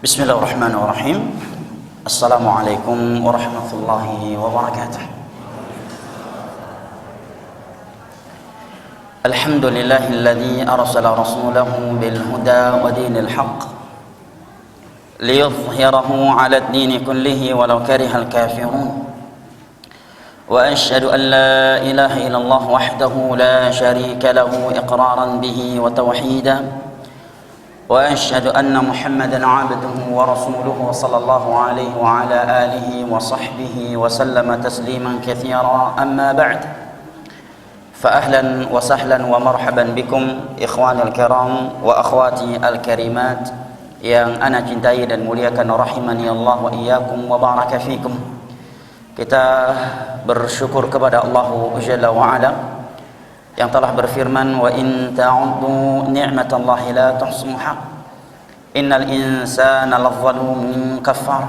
Bismillahirrahmanirrahim. Assalamualaikum warahmatullahi wabarakatuh. Alhamdulillahilladzi arsala rasulahu bil huda wa dinil haqq liyudhhirahu 'ala ad-dini kullihi walau karihal kafirun. Wa asyhadu an la ilaha illallah wahdahu la syarika lahu iqraran bihi wa tauhidan. Wa asyhadu anna Muhammadan 'abduhu wa rasuluhu sallallahu alaihi wa ala alihi wa sahbihi wa sallama tasliman katsira. Amma ba'd. Fa ahlan wa sahlan wa marhaban bikum ikhwanil kiram wa akhwati al-karimat yang ana cintai dan muliakan rahimani Allah wa iyyakum wa baraka fikum. Kita bersyukur kepada Allah Jalla wa Ala yang telah berfirman, wa in ta'uddu ni'matallahi la tuhsuha innal insana lazalumun kafar.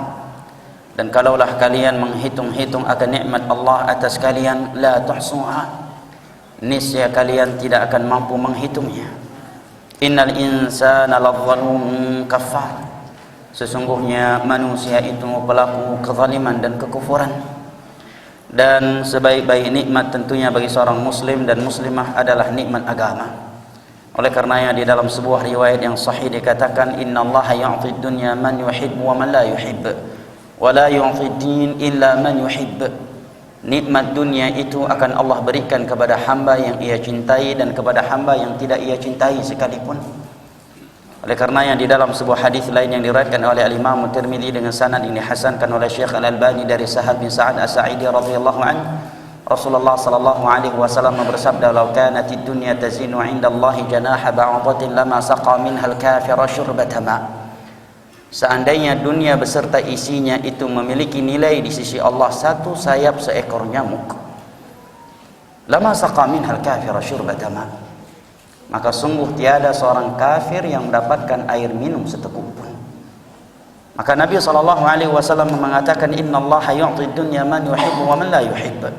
Dan kalaulah kalian menghitung-hitung akan nikmat Allah atas kalian, la tuhsuha, niscaya kalian tidak akan mampu menghitungnya. Innal insana lazalumun kafar, sesungguhnya manusia itu pelaku kezaliman dan kekufuran. Dan sebaik-baik nikmat tentunya bagi seorang muslim dan muslimah adalah nikmat agama. Oleh karenanya di dalam sebuah riwayat yang sahih dikatakan, innallaha yu'ti dunya man yuhibbu wa man la yuhibb wa la yu'ti din illa man yuhibb. Nikmat dunia itu akan Allah berikan kepada hamba yang ia cintai dan kepada hamba yang tidak ia cintai sekalipun. Oleh karenanya di dalam sebuah hadis lain yang diriwayatkan oleh Al-Imam Tirmidzi dengan sanad ini dihasankan oleh Syekh Al-Albani dari Sahal bin Sa'ad As-Sa'idi radhiyallahu anhu, Rasulullah sallallahu alaihi wasallam bersabda, "Law kanatid dunya tazinu 'inda Allah janaha ba'datin lama saqa minhal kafira syurbata ma." Seandainya dunia beserta isinya itu memiliki nilai di sisi Allah satu sayap seekor nyamuk, lama saqa minhal kafira syurbata ma, maka sungguh tiada seorang kafir yang mendapatkan air minum seteguk pun. Maka Nabi SAW mengatakan, innallaha yu'ti dunya man yuhibbu wa man la yuhibb.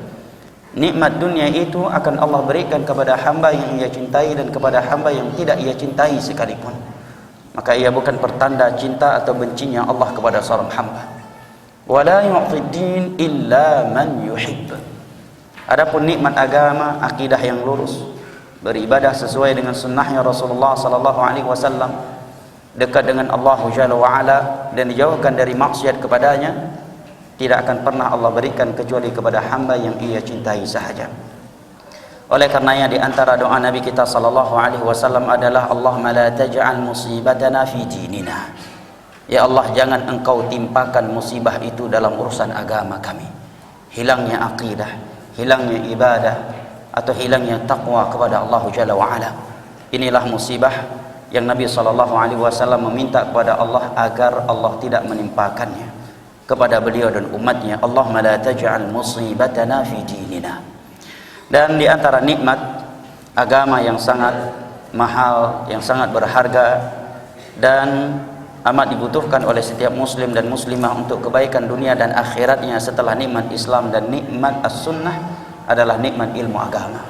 Nikmat dunia itu akan Allah berikan kepada hamba yang ia cintai dan kepada hamba yang tidak ia cintai sekalipun. Maka ia bukan pertanda cinta atau bencinya Allah kepada seorang hamba. Wa la yu'ti din illa man yuhibb. Adapun nikmat agama, akidah yang lurus, beribadah sesuai dengan sunnahnya Rasulullah sallallahu alaihi wasallam, dekat dengan Allah Jalla wa Ala dan dijauhkan dari maksiat kepadanya, tidak akan pernah Allah berikan kecuali kepada hamba yang ia cintai sahaja. Oleh karenanya di antara doa Nabi kita sallallahu alaihi wasallam adalah, Allahumma la taj'al musibatana fi dinina. Ya Allah, jangan engkau timpakan musibah itu dalam urusan agama kami. Hilangnya akidah, hilangnya ibadah, atau hilangnya taqwa kepada Allah Jalla wa Ala. Inilah musibah yang Nabi SAW meminta kepada Allah agar Allah tidak menimpakannya kepada beliau dan umatnya. Allahumma la taj'al musibatana fi dinina. Dan di antara nikmat agama yang sangat mahal, yang sangat berharga dan amat dibutuhkan oleh setiap muslim dan muslimah untuk kebaikan dunia dan akhiratnya setelah nikmat Islam dan nikmat as-sunnah adalah nikmat ilmu agama.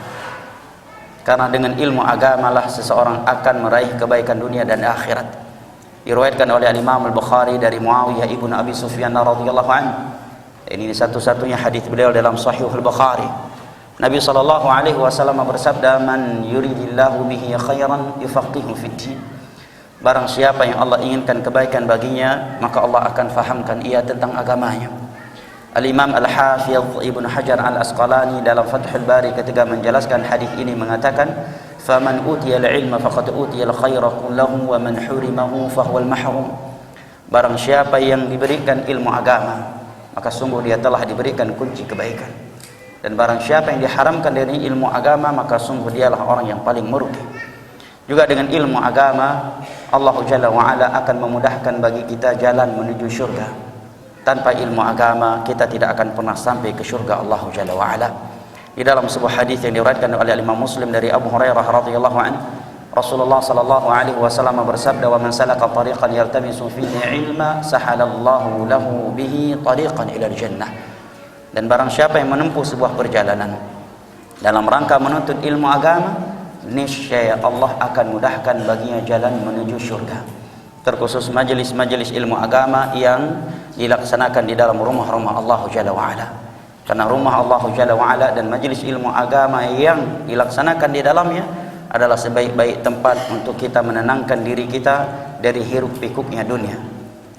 Karena dengan ilmu agamalah seseorang akan meraih kebaikan dunia dan akhirat. Diriwayatkan oleh Imam Al-Bukhari dari Muawiyah ibnu Abi Sufyan radhiyallahu anhu. Ini satu-satunya hadis beliau dalam Sahih Al-Bukhari. Nabi sallallahu alaihi wasallam bersabda, "Man yuridillahu bihi khairan yufaqihu fid din." Barang siapa yang Allah inginkan kebaikan baginya, maka Allah akan fahamkan ia tentang agamanya. Al-Imam Al-Hafidh Ibnu Hajar Al-Asqalani dalam Fathul Bari ketika menjelaskan hadis ini mengatakan, "Faman utiyal ilma faqad utiyal khaira kullahu wa man hurimahu fahuwal mahrum." Barang siapa yang diberikan ilmu agama, maka sungguh dia telah diberikan kunci kebaikan. Dan barang siapa yang diharamkan dari ilmu agama, maka sungguh dialah orang yang paling merugi. Juga dengan ilmu agama, Allah Jalla wa Ala akan memudahkan bagi kita jalan menuju syurga. Tanpa ilmu agama kita tidak akan pernah sampai ke surga Allah Jalla wa Ala. Di dalam sebuah hadis yang diriwayatkan oleh Imam Muslim dari Abu Hurairah radhiyallahu anhu, Rasulullah sallallahu alaihi wasallam bersabda, "Wa man salaka tariqan yaltamisu fihi ilma, sahalallahu lahu bihi tariqan ila jannah." Dan barang siapa yang menempuh sebuah perjalanan dalam rangka menuntut ilmu agama, niscaya Allah akan mudahkan baginya jalan menuju surga. terkhusus majelis-majelis ilmu agama yang dilaksanakan di dalam rumah-rumah Allah Jalla wa'ala. Karena rumah Allah Jalla wa'ala dan majelis ilmu agama yang dilaksanakan di dalamnya adalah sebaik-baik tempat untuk kita menenangkan diri kita dari hiruk pikuknya dunia.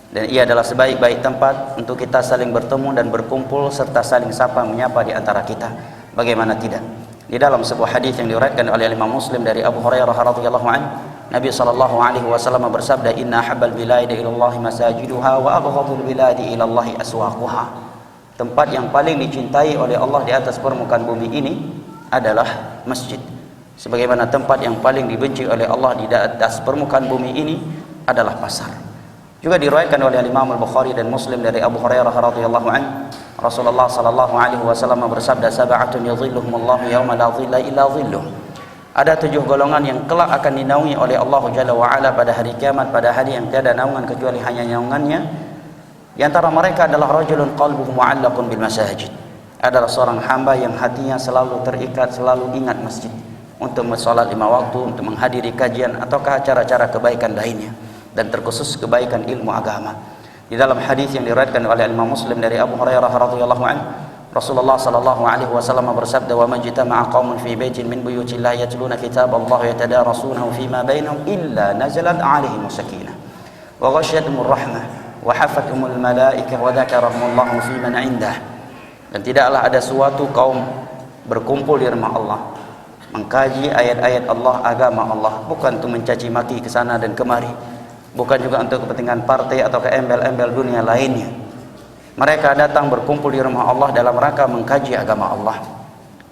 Dan ia adalah sebaik-baik tempat untuk kita saling bertemu dan berkumpul serta saling sapa menyapa di antara kita. Bagaimana tidak? Di dalam sebuah hadis yang diriwayatkan oleh Imam Muslim dari Abu Hurairah radhiyallahu anhu, Nabi sallallahu alaihi wasallam bersabda, "Inna habbal biladi ila Allah masajiduha wa abghadul biladi ila Allah aswaquha." Tempat yang paling dicintai oleh Allah di atas permukaan bumi ini adalah masjid. Sebagaimana tempat yang paling dibenci oleh Allah di atas permukaan bumi ini adalah pasar. Juga diriwayatkan oleh Imam Al-Bukhari dan Muslim dari Abu Hurairah radhiyallahu anhu, Rasulullah sallallahu alaihi wasallam bersabda, "Sab'atun yadhilluhumullahu yauma la dhilla illa dhilluh." Ada 7 golongan yang kelak akan dinaungi oleh Allah Jalla wa Ala pada hari kiamat, pada hari yang tiada naungan kecuali hanya naungannya. Di antara mereka adalah rajulun qalbuhu mu'allaqun bil masajid. Adalah seorang hamba yang hatinya selalu terikat, selalu ingat masjid untuk salat 5 waktu, untuk menghadiri kajian ataukah acara-acara kebaikan lainnya, dan terkhusus kebaikan ilmu agama. Di dalam hadis yang diriwayatkan oleh Imam Muslim dari Abu Hurairah radhiyallahu anhu, Rasulullah sallallahu alaihi wasallam bersabda, "Wa majtama'a qaumun fi baitin min buyutillah yatluna kitaballahi yatadarasunahu fima bainahum illa nazalat 'alaihim sakinah wa ghasyiyatuhumur rahmah wa hafathumul malaikah wa dzakarahumullahu fi man 'indah." Dan tidaklah ada suatu kaum berkumpul di rumah Allah mengkaji ayat-ayat Allah, agama Allah, bukan untuk mencaci maki ke sana dan kemari, bukan juga untuk kepentingan partai atau ke embel-embel dunia lainnya. Mereka datang berkumpul di rumah Allah dalam rangka mengkaji agama Allah.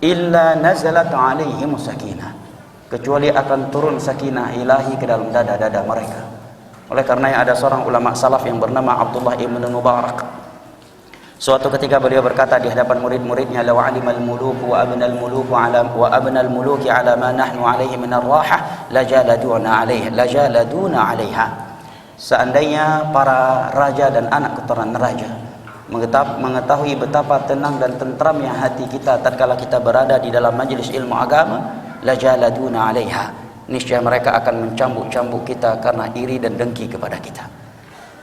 Illa nazalat alaihim sakinah, kecuali akan turun sakinah ilahi ke dalam dada-dada mereka. Oleh karenanya ada seorang ulama salaf yang bernama Abdullah ibn Mubarak. Suatu ketika beliau berkata di hadapan murid-muridnya, "Law 'alimal muluku wa abnal muluku ala wa abnal muluki ala ma nahnu alaihi min ar-rahah lajaladuna 'alaiha." Seandainya para raja dan anak keturunan raja mengetahui betapa tenang dan tentramnya hati kita tatkala kita berada di dalam majelis ilmu agama, lajaladuna 'alaiha, niscaya mereka akan mencambuk-cambuk kita karena iri dan dengki kepada kita.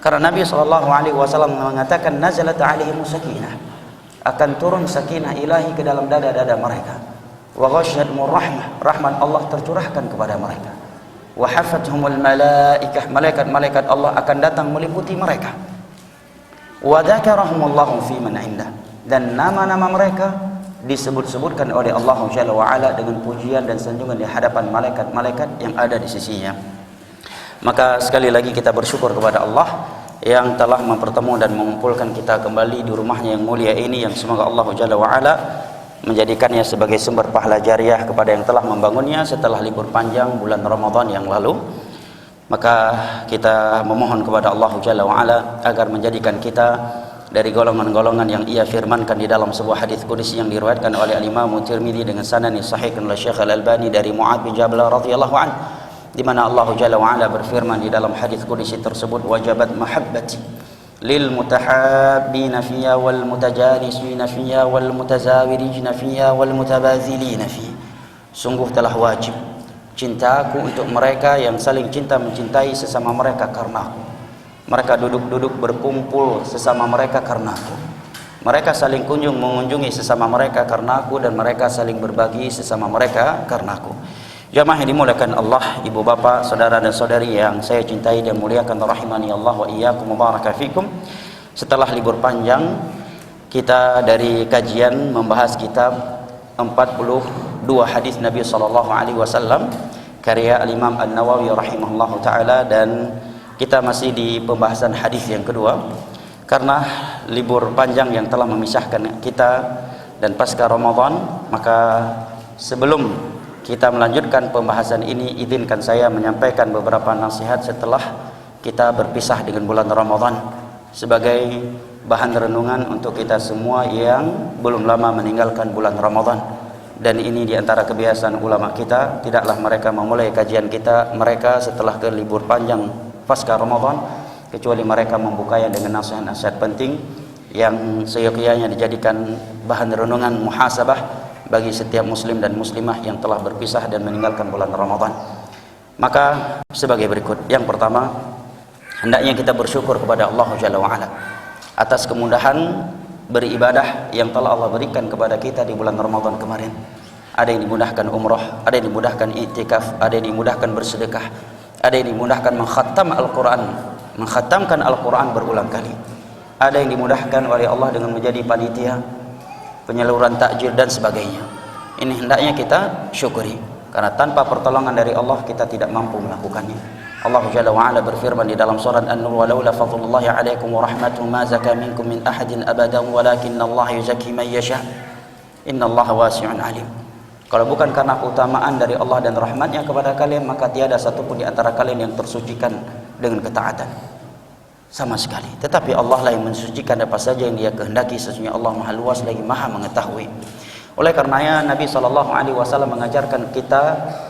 Karena Nabi SAW mengatakan, nazalat 'alaihim sakinah, akan turun sakinah ilahi ke dalam dada-dada mereka. Wa ghasyiyatuhumur rahmah, rahmat Allah tercurahkan kepada mereka. Wa hafathumul malaikah, malaikat-malaikat Allah akan datang meliputi mereka. Wa dzakarahumullahu fi man 'indah, dan nama-nama mereka disebut-sebutkan oleh Allah Jalla wa Ala dengan pujian dan sanjungan di hadapan malaikat-malaikat yang ada di sisinya. Maka sekali lagi kita bersyukur kepada Allah yang telah mempertemukan dan mengumpulkan kita kembali di rumahnya yang mulia ini, yang semoga Allah Jalla wa Ala menjadikannya sebagai sumber pahala jariah kepada yang telah membangunnya setelah libur panjang bulan Ramadan yang lalu. Maka kita memohon kepada Allah Jalla wa Ala agar menjadikan kita dari golongan-golongan yang ia firmankan di dalam sebuah hadis qudsi yang diriwayatkan oleh Imam Tirmidzi dengan sanad sahih oleh Syekh Al-Albani dari Mu'adz bin Jabal radhiyallahu anhu, di mana Allah Jalla wa Ala berfirman di dalam hadis qudsi tersebut, "Wajabat mahabbati lil mutahabbina fiyya wal mutajalisina fiyya wal mutazawirijina fiyya wal mutabazilina fiyya." Sungguh telah wajib cintaku untuk mereka yang saling cinta mencintai sesama mereka karena aku. Mereka duduk-duduk berkumpul sesama mereka karena aku. Mereka saling kunjung mengunjungi sesama mereka karena aku, dan mereka saling berbagi sesama mereka karena aku. Jamaah yang dimuliakan Allah, ibu bapak, saudara dan saudari yang saya cintai dan muliakan, rahimani Allah wa iyyakum, mubaraka fikum. Setelah libur panjang, kita dari kajian membahas kitab 42 hadis Nabi SAW karya Al-Imam An-Nawawi rahimahullahu ta'ala, dan kita masih di pembahasan hadis yang kedua. Karena libur panjang yang telah memisahkan kita dan pasca Ramadan, maka sebelum kita melanjutkan pembahasan ini, izinkan saya menyampaikan beberapa nasihat setelah kita berpisah dengan bulan Ramadan sebagai bahan renungan untuk kita semua yang belum lama meninggalkan bulan Ramadan. Dan ini diantara kebiasaan ulama kita, tidaklah mereka memulai kajian mereka setelah ke libur panjang pasca Ramadan, kecuali mereka membukanya dengan nasihat-nasihat penting yang seyogyanya dijadikan bahan renungan muhasabah bagi setiap muslim dan muslimah yang telah berpisah dan meninggalkan bulan Ramadan. Maka sebagai berikut. Yang pertama, hendaknya kita bersyukur kepada Allah Jalla wa'ala atas kemudahan beribadah yang telah Allah berikan kepada kita di bulan Ramadan kemarin. Ada yang dimudahkan umrah, ada yang dimudahkan i'tikaf, ada yang dimudahkan bersedekah, ada yang dimudahkan mengkhatamkan Al-Quran berulang kali, ada yang dimudahkan oleh Allah dengan menjadi panitia penyaluran takjil dan sebagainya. Ini hendaknya kita syukuri, karena tanpa pertolongan dari Allah kita tidak mampu melakukannya. Allah Jalla wa'ala berfirman di dalam surat An-Nur, "Walaula fadlullahi 'alaikum wa rahmatuhu ma zaka minkum min ahadin abadan walakinnallaha yuzakki man yasha. Innallaha wasi'un 'alim." Kalau bukan karena keutamaan dari Allah dan rahmatnya kepada kalian, maka tiada satupun di antara kalian yang tersucikan dengan ketaatan sama sekali. Tetapi Allah lah yang mensucikan apa saja yang Dia kehendaki. Sesungguhnya Allah Maha Luas lagi Maha mengetahui. Oleh karenanya Nabi SAW mengajarkan kita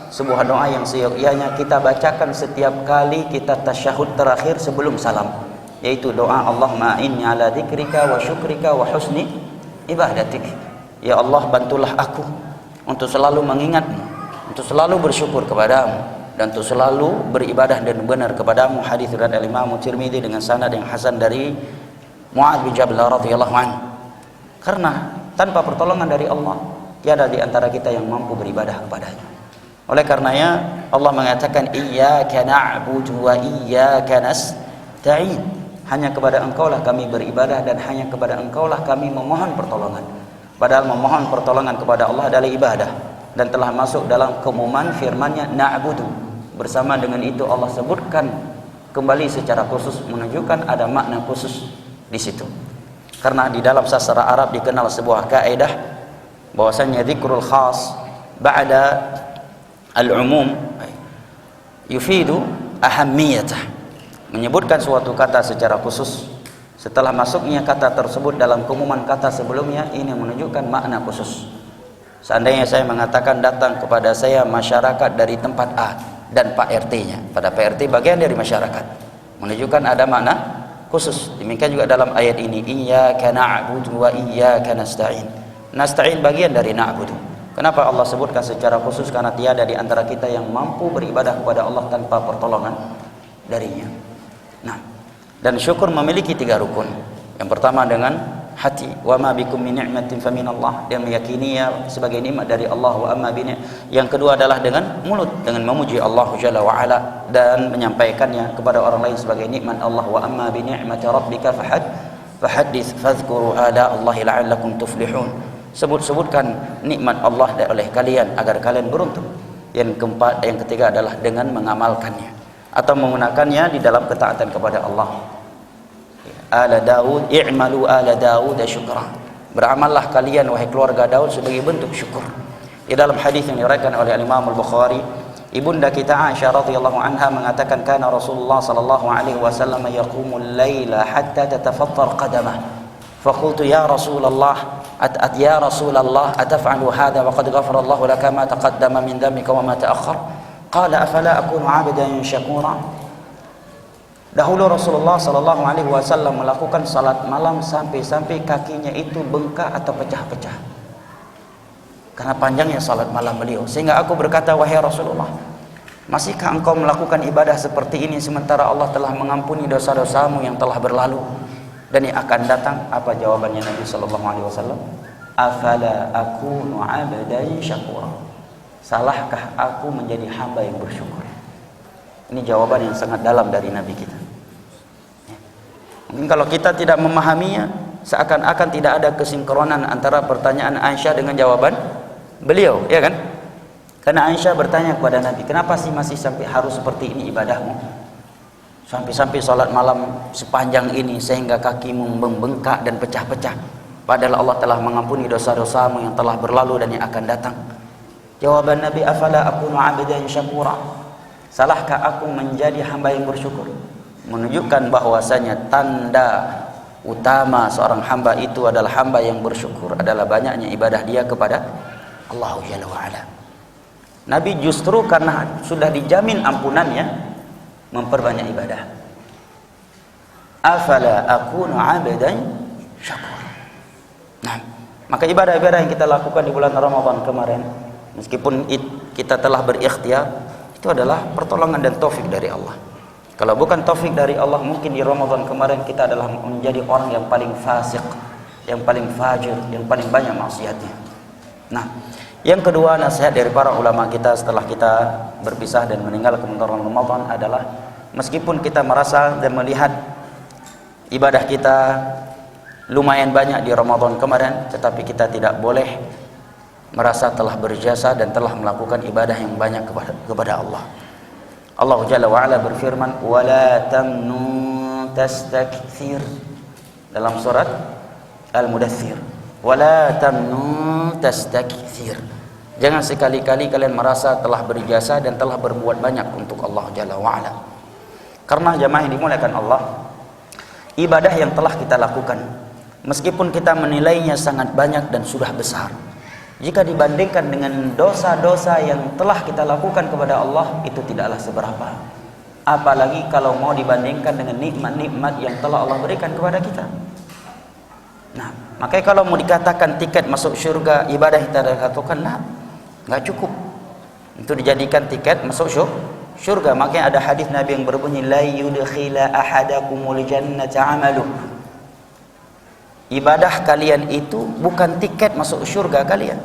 sebuah doa yang seyogyanya kita bacakan setiap kali kita tasyahud terakhir sebelum salam, yaitu doa Allahumma inni ala dzikrika wa syukrika wa husni ibadatik. Ya Allah, bantulah aku untuk selalu mengingatmu, untuk selalu bersyukur kepadamu, dan untuk selalu beribadah dan benar kepadamu. Hadis riwayat Imam Tirmidzi dengan sanad yang hasan dari Mu'adz bin Jabal radhiyallahu anhu. Karena tanpa pertolongan dari Allah tiada di antara kita yang mampu beribadah kepadanya. Oleh karenanya Allah mengatakan iyyaka na'budu wa iyyaka nasta'in. Hanya kepada Engkaulah kami beribadah dan hanya kepada Engkaulah kami memohon pertolongan. Padahal memohon pertolongan kepada Allah adalah ibadah dan telah masuk dalam keumuman firman-Nya na'budu. Bersama dengan itu Allah sebutkan kembali secara khusus, menunjukkan ada makna khusus di situ. Karena di dalam sastra Arab dikenal sebuah kaidah bahwasanya dzikrul khas ba'da al-umum yufidu ahammiyatah. Menyebutkan suatu kata secara khusus setelah masuknya kata tersebut dalam keumuman kata sebelumnya, ini menunjukkan makna khusus. Seandainya saya mengatakan datang kepada saya masyarakat dari tempat A dan Pak RT-nya, pada Pak RT bagian dari masyarakat, menunjukkan ada makna khusus. Demikian juga dalam ayat ini, iyyaka na'budu wa iyyaka nasta'in. Nasta'in bagian dari na'budu. Kenapa Allah sebutkan secara khusus? Karena tiada di antara kita yang mampu beribadah kepada Allah tanpa pertolongan darinya. Nah, dan syukur memiliki 3 rukun. Yang pertama dengan hati, wa ma bikum min ni'matin faminallah, dia meyakini ya sebagai nikmat dari Allah, wa amma bi. Yang kedua adalah dengan mulut, dengan memuji Allah Jalla wa ala dan menyampaikannya kepada orang lain sebagai nikmat Allah. Wa amma bi ni'mati rabbika fahaddits fadhkuru ala Allahi la'allakum tuflihun. Sebut-sebutkan nikmat Allah oleh kalian agar kalian beruntung. Yang keempat, yang ketiga adalah dengan mengamalkannya atau menggunakannya di dalam ketaatan kepada Allah. Ala Daud i'malu ala Daud syukra. Beramallah kalian wahai keluarga Daud sebagai bentuk syukur. Di dalam hadis yang diriwayatkan oleh Imam Al-Bukhari, ibunda kita Aisyah radhiyallahu anha mengatakan kana Rasulullah sallallahu alaihi wasallam yaqumul laila hatta tatafattar qadamah. Faqultu ya Rasulullah ya Rasulullah ataf'alu hadha wa qad ghafara Allah laka ma taqaddama min dhanbika wa ma ta'akhkhar? Qala afala akunu 'abdan syakura. Dahulu Rasulullah sallallahu alaihi wasallam melakukan salat malam sampai-sampai kakinya itu bengkak atau pecah-pecah karena panjangnya salat malam beliau. Sehingga aku berkata, wahai Rasulullah, masihkah engkau melakukan ibadah seperti ini sementara Allah telah mengampuni dosa-dosamu yang telah berlalu dan yang akan datang? Apa jawabannya Nabi sallallahu alaihi wasallam? Afala akunu 'abdan syakura. Salahkah aku menjadi hamba yang bersyukur? Ini jawaban yang sangat dalam dari Nabi kita. Mungkin kalau kita tidak memahaminya, seakan-akan tidak ada kesinkronan antara pertanyaan Aisyah dengan jawaban beliau, ya kan? Karena Aisyah bertanya kepada Nabi, kenapa sih masih sampai harus seperti ini ibadahmu? Sampai-sampai salat malam sepanjang ini sehingga kakimu membengkak dan pecah-pecah. Padahal Allah telah mengampuni dosa-dosamu yang telah berlalu dan yang akan datang. Jawaban Nabi, afala akunu 'abdan syakura. Salahkah aku menjadi hamba yang bersyukur? Menunjukkan bahwasanya tanda utama seorang hamba itu adalah hamba yang bersyukur, adalah banyaknya ibadah dia kepada Allah Jalla wa ala. Nabi justru karena sudah dijamin ampunannya memperbanyak ibadah. Afala akunu 'abdan syakur. Nah, maka ibadah-ibadah yang kita lakukan di bulan Ramadan kemarin, meskipun kita telah berikhtiar, itu adalah pertolongan dan taufik dari Allah. Kalau bukan taufik dari Allah, mungkin di Ramadan kemarin kita adalah menjadi orang yang paling fasik, yang paling fajir, yang paling banyak maksiatnya. Nah, yang kedua nasihat dari para ulama kita setelah kita berpisah dan meninggal kemenangan Ramadan adalah, meskipun kita merasa dan melihat ibadah kita lumayan banyak di Ramadan kemarin, tetapi kita tidak boleh merasa telah berjasa dan telah melakukan ibadah yang banyak kepada Allah. Allah Jalla wa'ala berfirman, وَلَا تَمْنُنْ تَسْتَكْثِرْ, dalam surat Al-Mudaththir. وَلَا تَمْنُنْ تَسْتَكْثِرْ, jangan sekali-kali kalian merasa telah berjasa dan telah berbuat banyak untuk Allah Jalla wa'ala. Karena jamaah yang dimuliakan Allah, ibadah yang telah kita lakukan, meskipun kita menilainya sangat banyak dan sudah besar, jika dibandingkan dengan dosa-dosa yang telah kita lakukan kepada Allah, itu tidaklah seberapa. Apalagi kalau mau dibandingkan dengan nikmat-nikmat yang telah Allah berikan kepada kita. Nah, makanya kalau mau dikatakan tiket masuk surga ibadah yang kita lakukan, nah, nggak cukup itu dijadikan tiket masuk surga. Makanya ada hadis Nabi yang berbunyi, la yudkhila ahadakumul jannata amaluh. Ibadah kalian itu bukan tiket masuk surga kalian.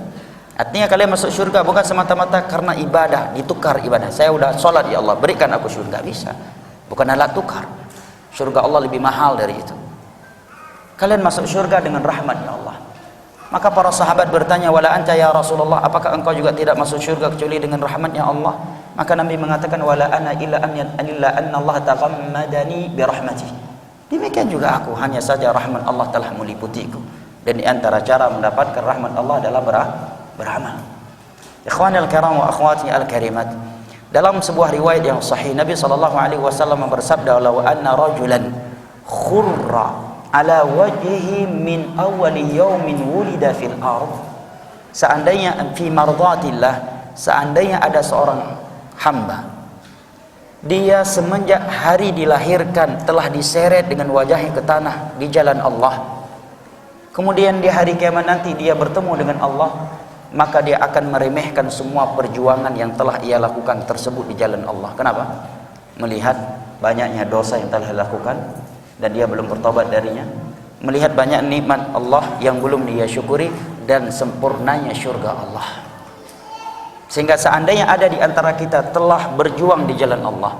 Artinya kalian masuk surga bukan semata-mata karena ibadah, ditukar ibadah. Saya udah sholat, ya Allah berikan aku surga, bisa. Bukan alat tukar. Surga Allah lebih mahal dari itu. Kalian masuk surga dengan rahmat ya Allah. Maka para sahabat bertanya, wala anta ya Rasulullah, apakah engkau juga tidak masuk surga kecuali dengan rahmatnya Allah? Maka Nabi mengatakan, wala ana illa anna Allah taghammadani bi rahmatihi. Demikian juga aku, hanya saja rahmat Allah telah meliputiku. Dan di antara cara mendapatkan rahmat Allah adalah beramal. Ikhwanil kiram wa akhwati al-karimat, dalam sebuah riwayat yang sahih, Nabi SAW bersabda, law anna rajulan khurra ala wajhihi min awwali yawmin wulida fil ard, seandainya fi mardatillah, seandainya ada seorang hamba, dia semenjak hari dilahirkan telah diseret dengan wajahnya ke tanah di jalan Allah, kemudian di hari kiamat nanti dia bertemu dengan Allah, maka dia akan meremehkan semua perjuangan yang telah ia lakukan tersebut di jalan Allah. Kenapa? Melihat banyaknya dosa yang telah dilakukan dan dia belum bertobat darinya, melihat banyak nikmat Allah yang belum dia syukuri, dan sempurnanya surga Allah. Sehingga seandainya ada di antara kita telah berjuang di jalan Allah,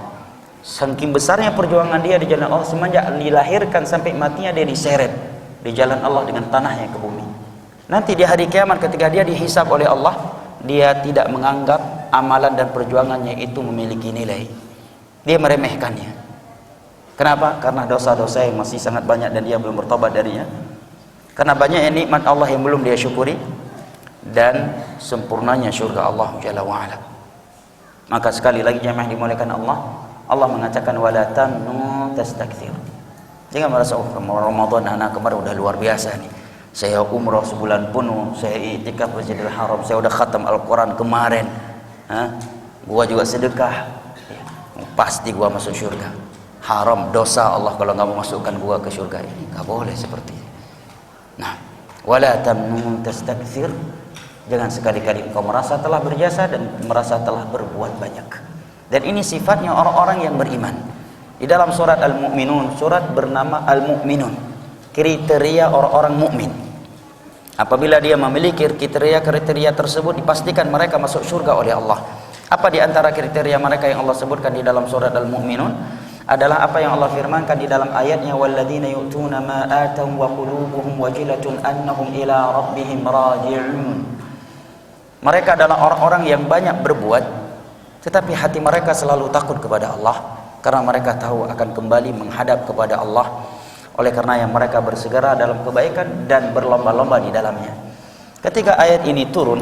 saking besarnya perjuangan dia di jalan Allah, semenjak dilahirkan sampai matinya dia diseret di jalan Allah dengan tanahnya ke bumi. Nanti di hari kiamat ketika dia dihisab oleh Allah, dia tidak menganggap amalan dan perjuangannya itu memiliki nilai. Dia meremehkannya. Kenapa? Karena dosa-dosa yang masih sangat banyak dan dia belum bertobat darinya. Karena banyak nikmat Allah yang belum dia syukuri, dan sempurnanya surga Allah Jalla wa'ala. Maka sekali lagi jemaah dimuliakan Allah, Allah mengatakan wala tamnu tastakthir. Jangan merasa, oh Ramadan anak kemarin udah luar biasa nih, saya umrah sebulan penuh, saya i'tikaf Masjidil Haram, saya udah khatam Al-Quran kemarin, gua juga sedekah, ya, pasti gua masuk surga. Haram, dosa Allah kalau nggak mau masukkan gua ke surga ini. Nggak boleh seperti ini. Nah, wala tamnu tastakthir, jangan sekali-kali engkau merasa telah berjasa dan merasa telah berbuat banyak. Dan ini sifatnya orang-orang yang beriman. Di dalam surat Al-Mu'minun, surat bernama Al-Mu'minun, kriteria orang-orang mukmin. Apabila dia memiliki kriteria tersebut, dipastikan mereka masuk surga oleh Allah. Apa di antara kriteria mereka yang Allah sebutkan di dalam surat Al-Mu'minun adalah apa yang Allah firmankan di dalam ayatnya, walladzina yu'tuna ma ataw wa qulubuhum wajilatun annahum ila rabbihim raji'un. Mereka adalah orang-orang yang banyak berbuat, tetapi hati mereka selalu takut kepada Allah, karena mereka tahu akan kembali menghadap kepada Allah. Oleh karena yang mereka bersegera dalam kebaikan dan berlomba-lomba di dalamnya. Ketika ayat ini turun,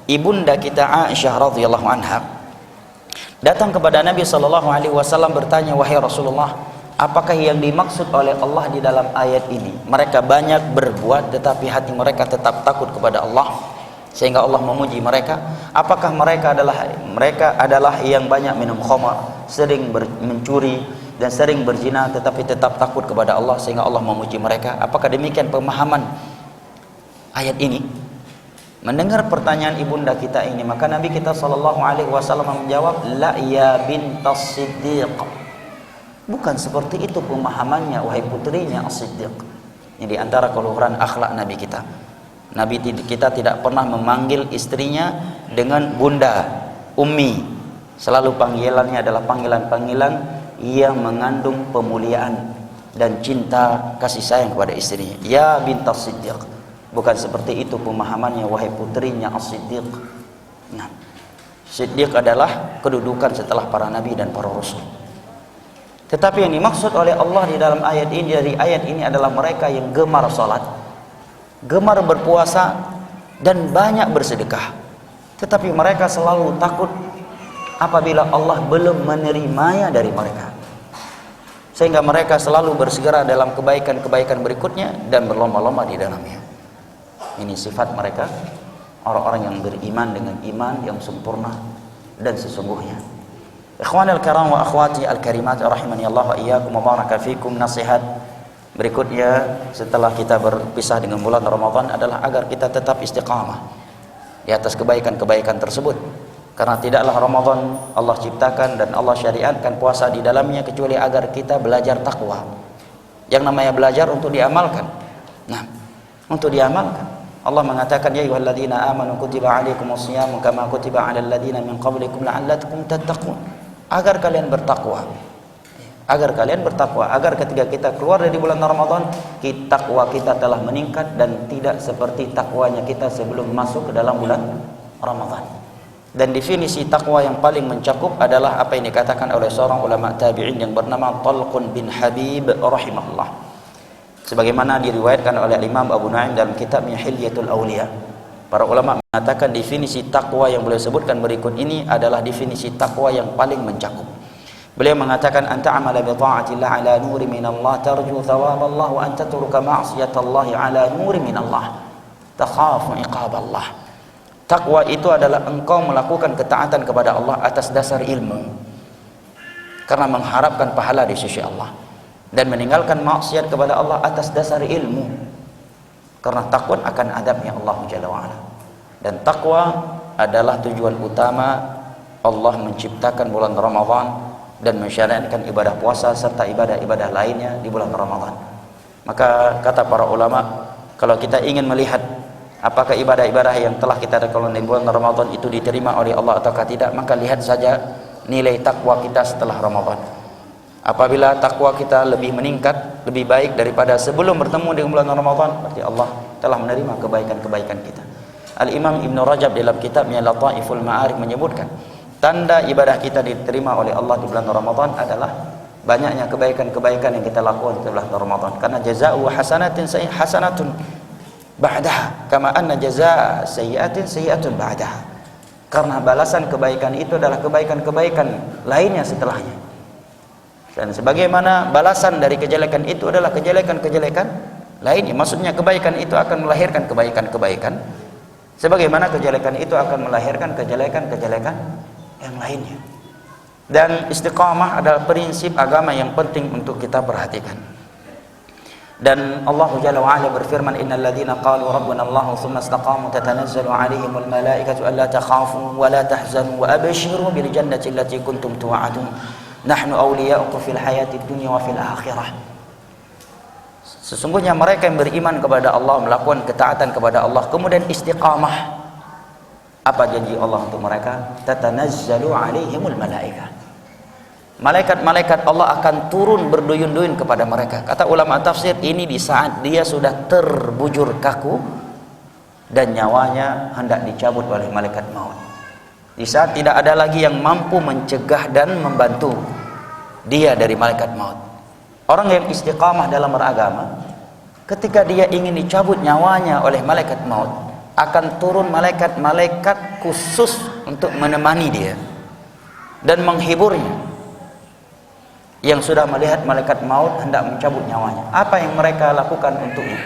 ibunda kita Aisyah radhiyallahu anha datang kepada Nabi SAW bertanya, wahai Rasulullah, apakah yang dimaksud oleh Allah di dalam ayat ini? Mereka banyak berbuat tetapi hati mereka tetap takut kepada Allah, sehingga Allah memuji mereka. Apakah mereka adalah yang banyak minum khamar, sering mencuri dan sering berzina tetapi tetap takut kepada Allah sehingga Allah memuji mereka? Apakah demikian pemahaman ayat ini? Mendengar pertanyaan ibunda kita ini, maka Nabi kita SAW menjawab, la ya bintas siddiq, Bukan seperti itu pemahamannya wahai putrinya As-Siddiq. Ini di antara keluhuran akhlak Nabi kita. Nabi kita tidak pernah memanggil istrinya dengan bunda, ummi. Selalu panggilannya adalah panggilan-panggilan yang mengandung pemuliaan dan cinta kasih sayang kepada istrinya. Ya bintas Siddiq. Bukan seperti itu pemahamannya wahai putrinya As-Siddiq. Nah, Siddiq adalah kedudukan setelah para nabi dan para rasul. Tetapi yang dimaksud oleh Allah di dalam ayat ini, dari ayat ini adalah mereka yang gemar salat, gemar berpuasa, dan banyak bersedekah. Tetapi mereka selalu takut apabila Allah belum menerimanya dari mereka, sehingga mereka selalu bersegera dalam kebaikan-kebaikan berikutnya dan berlomba-lomba di dalamnya. Ini sifat mereka, orang-orang yang beriman dengan iman yang sempurna dan sesungguhnya. Ikhwanul kiram wa akhwati al-karimat rahimani Allah wa iyyakum wa baraka fikum. Nasihat berikutnya setelah kita berpisah dengan bulan Ramadan adalah agar kita tetap istiqamah di atas kebaikan-kebaikan tersebut. Karena tidaklah Ramadan Allah ciptakan dan Allah syariatkan puasa di dalamnya kecuali agar kita belajar takwa. Yang namanya belajar untuk diamalkan. Nah, untuk diamalkan. Allah mengatakan ya ayyuhalladzina amanu kutiba alaikumus syiyamu kama kutiba alal ladzina min qablikum la'allakum tattaqun. Agar kalian bertakwa. Agar kalian bertakwa, agar ketika kita keluar dari bulan Ramadan, takwa kita telah meningkat dan tidak seperti takwanya kita sebelum masuk ke dalam bulan Ramadan. Dan definisi takwa yang paling mencakup adalah apa yang dikatakan oleh seorang ulama tabi'in yang bernama Talqun bin Habib rahimahullah. Sebagaimana diriwayatkan oleh Imam Abu Nu'aim dalam kitabnya Hilyatul Awliya. Para ulama mengatakan definisi takwa yang beliau sebutkan berikut ini adalah definisi takwa yang paling mencakup. Beliau mengatakan anta amala bi ta'atillah ala nuri minallah tarju thawaballah wa anta turka ma'siyatallahi ala nuri minallah takhafu iqaballah. Takwa itu adalah engkau melakukan ketaatan kepada Allah atas dasar ilmu karena mengharapkan pahala di sisi Allah, dan meninggalkan maksiat kepada Allah atas dasar ilmu karena takut akan adabnya Allah Jalla wa'ala. Dan takwa adalah tujuan utama Allah menciptakan bulan Ramadan dan mensyariatkan ibadah puasa serta ibadah-ibadah lainnya di bulan Ramadan. Maka kata para ulama, kalau kita ingin melihat apakah ibadah-ibadah yang telah kita lakukan di bulan Ramadan itu diterima oleh Allah ataukah tidak, maka lihat saja nilai takwa kita setelah Ramadan. Apabila takwa kita lebih meningkat, lebih baik daripada sebelum bertemu dengan bulan Ramadan, berarti Allah telah menerima kebaikan-kebaikan kita. Al-Imam Ibn Rajab dalam kitabnya Lataiful Ma'arif menyebutkan, tanda ibadah kita diterima oleh Allah di bulan Ramadan adalah banyaknya kebaikan-kebaikan yang kita lakukan di bulan Ramadan. Karena jazaa'u hasanatin hasanatun ba'daha, kama anna jazaa'a sayyi'atin sayyi'atun ba'daha. Karena balasan kebaikan itu adalah kebaikan-kebaikan lainnya setelahnya. Dan sebagaimana balasan dari kejelekan itu adalah kejelekan-kejelekan lainnya. Maksudnya kebaikan itu akan melahirkan kebaikan-kebaikan, sebagaimana kejelekan itu akan melahirkan kejelekan-kejelekan yang lainnya. Dan istiqamah adalah prinsip agama yang penting untuk kita perhatikan. Dan Allah Jalla wa'ala berfirman, innal ladzina qalu rabbuna Allah tsumma istaqamu tatanazzalu 'alaihimul malaikatu alla takhafu wa la tahzanu wa abshiru bil jannati allati kuntum tu'adun. Nahnu awliya'ukum fil hayatid dunya wa fil akhirah. Sesungguhnya mereka yang beriman kepada Allah, melakukan ketaatan kepada Allah, kemudian istiqamah. Apa janji Allah untuk mereka? Tatanazzalu 'alaihimul malaikah. Malaikat-malaikat Allah akan turun berduyun-duyun kepada mereka. Kata ulama tafsir, ini di saat dia sudah terbujur kaku dan nyawanya hendak dicabut oleh malaikat maut. Di saat tidak ada lagi yang mampu mencegah dan membantu dia dari malaikat maut. Orang yang istiqamah dalam beragama, ketika dia ingin dicabut nyawanya oleh malaikat maut, akan turun malaikat-malaikat khusus untuk menemani dia dan menghiburnya. Yang sudah melihat malaikat maut hendak mencabut nyawanya, apa yang mereka lakukan untuknya?